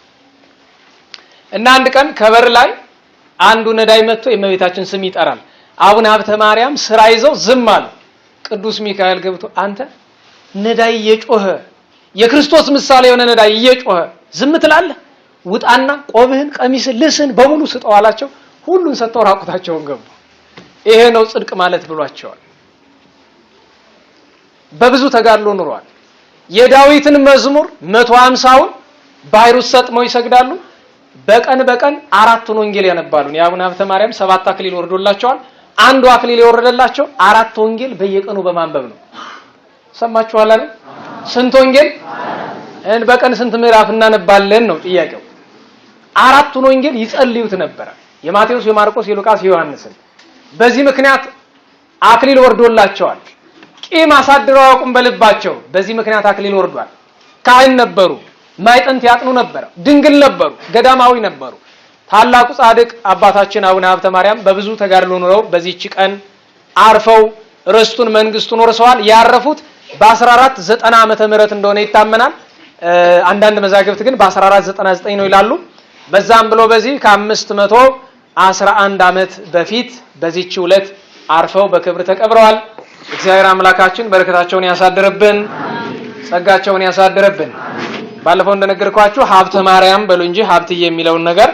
እና አንድ ቀን ከበር ላይ አንዱ ነዳይ መጥቶ የእመቤታችን ስም ይጠራል። አቡነ ሀብተ ማርያም ስራ ይዘው ዝም አሉ። ቅዱስ ሚካኤል ገብቶ አንተ ነዳይ እየጮኸ የክርስቶስ ምሳሌ የሆነ ነዳይ እየጮኸ ዝም ትላለህ? ውጣና ቆብህን ቀሚስን ልብስን በሙሉ ስጠው አላቸው። ሁሉን ሰጠው፣ ራቁታቸውን ገቡ። ይሄ ነው ጽድቅ ማለት ብሏቸዋል። በብዙ ተጋድሎ ኑሯል። የዳዊትን መዝሙር 150ውን ባህር ውስጥ ሰጥመው ይሰግዳሉ። በቀን 4 ወንጌል ያነባሉ። የአቡነ ሀብተ ማርያም 7 አክሊል ወርዶላቸዋል። አንዱ አክሊል የወረደላቸው 4 ወንጌል በየቀኑ በማንበብ ነው። ሰማችኋል አይደል? ስንት ወንጌል በቀን ስንት ምዕራፍ እናነባለን ነው ጥያቄው። 4 ወንጌል ይጸልዩት ነበር። የማቴዎስ፣ የማርቆስ፣ የሉቃስ፣ የዮሐንስን። በዚህ ምክንያት አክሊል ወርዶላቸዋል። ቂም አሳድረው አያውቁም በልባቸው። በዚህ ምክንያት አክሊል ወርዷል። ካህን ነበሩ፣ ማይጠንት ያጥኑ ነበር፣ ድንግል ነበሩ፣ ገዳማዊ ነበሩ። ታላቁ ጻድቅ አባታችን አቡነ ሀብተ ማርያም በብዙ ተጋድሎ ኖረው በዚህች ቀን አርፈው ርስቱን መንግስቱን ወርሰዋል። ያረፉት በ1490 ዓመተ ምህረት እንደሆነ ይታመናል። አንዳንድ መዛግብት ግን በ1499 ነው ይላሉ። በዛም ብሎ በዚህ ከ511 ዓመት በፊት በዚህች ዕለት አርፈው በክብር ተቀብረዋል። እግዚአብሔር አምላካችን በረከታቸውን ያሳድርብን፣ ጸጋቸውን ያሳድርብን። ባለፈው እንደነገርኳችሁ ሀብተ ማርያም በሉ እንጂ ሀብትዬ የሚለውን ነገር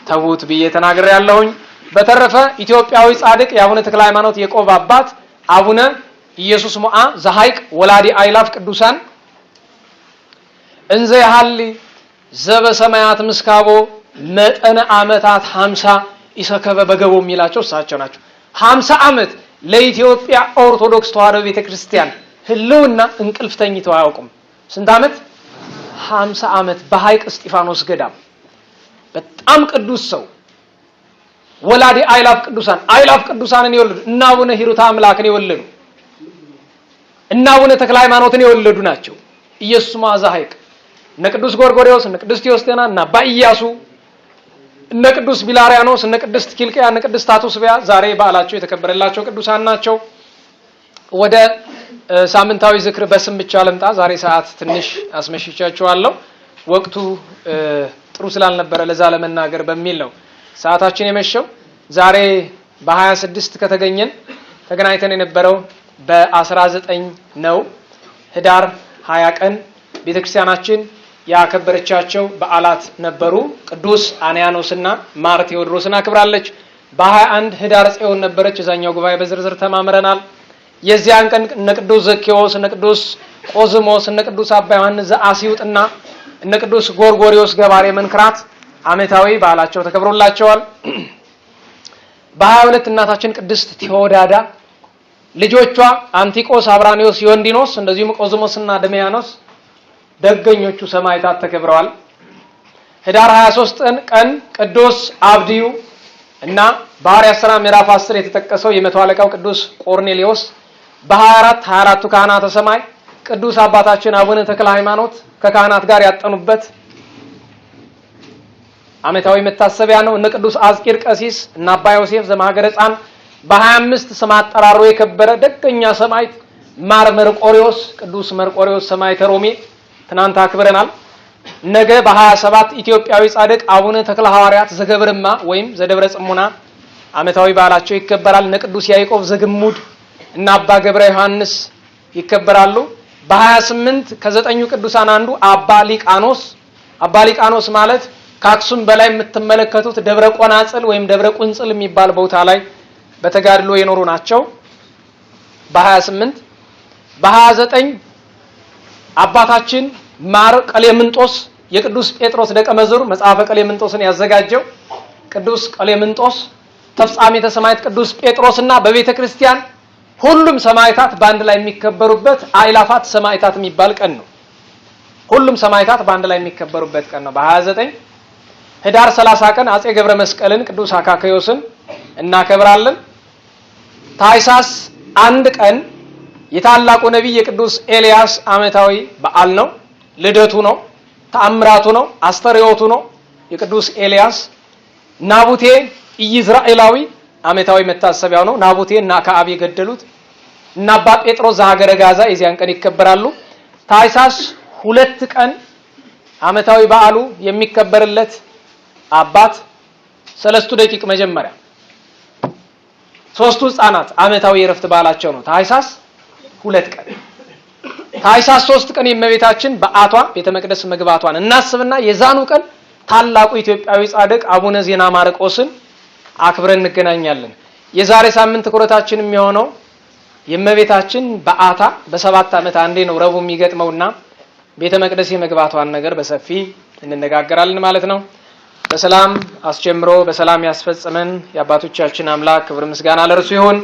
ተውት ብዬ ተናግሬ ያለሁኝ። በተረፈ ኢትዮጵያዊ ጻድቅ የአቡነ ተክለ ሃይማኖት የቆብ አባት አቡነ ኢየሱስ ሞዓ ዘሐይቅ ወላዲ አይላፍ ቅዱሳን እንዘ ያህሊ ዘበሰማያት ምስካቦ መጠነ ዓመታት 50 ይሰከበ በገቦ የሚላቸው እሳቸው ናቸው። 50 ዓመት ለኢትዮጵያ ኦርቶዶክስ ተዋሕዶ ቤተክርስቲያን ህልውና እንቅልፍ ተኝተው አያውቁም። ስንት ዓመት? 50 ዓመት በሐይቅ እስጢፋኖስ ገዳም። በጣም ቅዱስ ሰው ወላዲ አይላፍ ቅዱሳን አይላፍ ቅዱሳንን የወለዱ እና አቡነ ሂሩት አምላክን የወለዱ እና አቡነ ተክለ ሃይማኖትን የወለዱ ናቸው። ኢየሱስ ሞዓ ዘሐይቅ እነ ቅዱስ ጎርጎርዮስ እነ ቅዱስ ቴዎስቴና እና አባ ኢያሱ እነ ቅዱስ ቢላሪያኖስ እነ ቅድስት ኪልቅያ እነ ቅድስት ታቱስቢያ ዛሬ በዓላቸው የተከበረላቸው ቅዱሳን ናቸው። ወደ ሳምንታዊ ዝክር በስም ብቻ ልምጣ። ዛሬ ሰዓት ትንሽ አስመሽቻችኋለሁ። ወቅቱ ጥሩ ስላልነበረ ለዛ ለመናገር በሚል ነው ሰዓታችን የመሸው። ዛሬ በ26 ተገናኝተን የነበረው በ19 ነው። ህዳር 20 ቀን ቤተክርስቲያናችን ያከበረቻቸው በዓላት ነበሩ። ቅዱስ አንያኖስና ማር ቴዎድሮስን አክብራለች። በ21 ህዳር ጽዮን ነበረች። እዛኛው ጉባኤ በዝርዝር ተማምረናል። የዚያን ቀን እነ ቅዱስ ዘኬዎስ እነ ቅዱስ ቆዝሞስ እነ ቅዱስ አባ ዮሐንስ ዘአስዩጥና እነ ቅዱስ ጎርጎርዮስ ገባሬ መንክራት ዓመታዊ በዓላቸው ተከብሮላቸዋል። በ22 እናታችን ቅድስት ቴዎዳዳ ልጆቿ አንቲቆስ፣ አብራኒዮስ፣ ዮንዲኖስ እንደዚሁም ቆዝሞስና ደሚያኖስ ደገኞቹ ሰማዕታት ተከብረዋል። ህዳር 23 ቀን ቅዱስ አብድዩ እና በሐዋርያት ሥራ ምዕራፍ 10 የተጠቀሰው የመቶ አለቃው ቅዱስ ቆርኔሌዎስ በ24ቱ ካህናተ ሰማይ ቅዱስ አባታችን አቡነ ተክለ ሃይማኖት ከካህናት ጋር ያጠኑበት ዓመታዊ መታሰቢያ ነው። እነ ቅዱስ አዝቂር ቀሲስ እና አባ ዮሴፍ ዘማገረ ሕፃን በ25 ስም አጠራሩ የከበረ ደገኛ ሰማዕት ማር መርቆሪዎስ ቅዱስ መርቆሪዎስ ሰማዕተ ሮሜ ትናንት አክብረናል። ነገ በ27 ኢትዮጵያዊ ጻድቅ አቡነ ተክለ ሐዋርያት ዘገብርማ ወይም ዘደብረ ጽሙና ዓመታዊ በዓላቸው ይከበራል። እነ ቅዱስ ያዕቆብ ዘግሙድ እና አባ ገብረ ዮሐንስ ይከበራሉ። በ28 ከ9ኙ ቅዱሳን አንዱ አባ ሊቃኖስ ማለት ከአክሱም በላይ የምትመለከቱት ደብረ ቆናጽል ወይም ደብረ ቁንጽል የሚባል ቦታ ላይ በተጋድሎ የኖሩ ናቸው። በ28 በ29 አባታችን ማር ቀሌምንጦስ የቅዱስ ጴጥሮስ ደቀ መዝሙር መጽሐፈ ቀሌምንጦስን ያዘጋጀው ቅዱስ ቀሌምንጦስ ተፍጻሜተ ሰማዕት ቅዱስ ጴጥሮስና በቤተ ክርስቲያን ሁሉም ሰማዕታት በአንድ ላይ የሚከበሩበት አእላፋት ሰማዕታት የሚባል ቀን ነው። ሁሉም ሰማዕታት በአንድ ላይ የሚከበሩበት ቀን ነው። በ29 ህዳር 30 ቀን አጼ ገብረ መስቀልን ቅዱስ አካክዮስን እናከብራለን። ታኅሳስ 1 ቀን የታላቁ ነብይ የቅዱስ ኤልያስ ዓመታዊ በዓል ነው። ልደቱ ነው፣ ተአምራቱ ነው፣ አስተርእዮቱ ነው። የቅዱስ ኤልያስ ናቡቴ ኢይዝራኤላዊ ዓመታዊ መታሰቢያው ነው። ናቡቴ እና አክዓብ የገደሉት እና አባ ጴጥሮስ ዘሀገረ ጋዛ የዚያን ቀን ይከበራሉ። ታኅሳስ 2 ቀን ዓመታዊ በዓሉ የሚከበርለት አባት ሰለስቱ ደቂቅ መጀመሪያ ሶስቱ ህፃናት ዓመታዊ የረፍት በዓላቸው ነው። ታኅሳስ 2 ቀን ታኅሳስ 3 ቀን የእመቤታችን በዓቷ ቤተ መቅደስ መግባቷን እናስብና የዛኑ ቀን ታላቁ ኢትዮጵያዊ ጻድቅ አቡነ ዜና ማርቆስን አክብረን እንገናኛለን። የዛሬ ሳምንት ትኩረታችን የሚሆነው የእመቤታችን በዓታ በ7 ዓመት አንዴ ነው ረቡዕ የሚገጥመውና ቤተ መቅደስ የመግባቷን ነገር በሰፊ እንነጋገራለን ማለት ነው። በሰላም አስጀምሮ በሰላም ያስፈጽመን የአባቶቻችን አምላክ ክብር ምስጋና ለእርሱ ይሁን።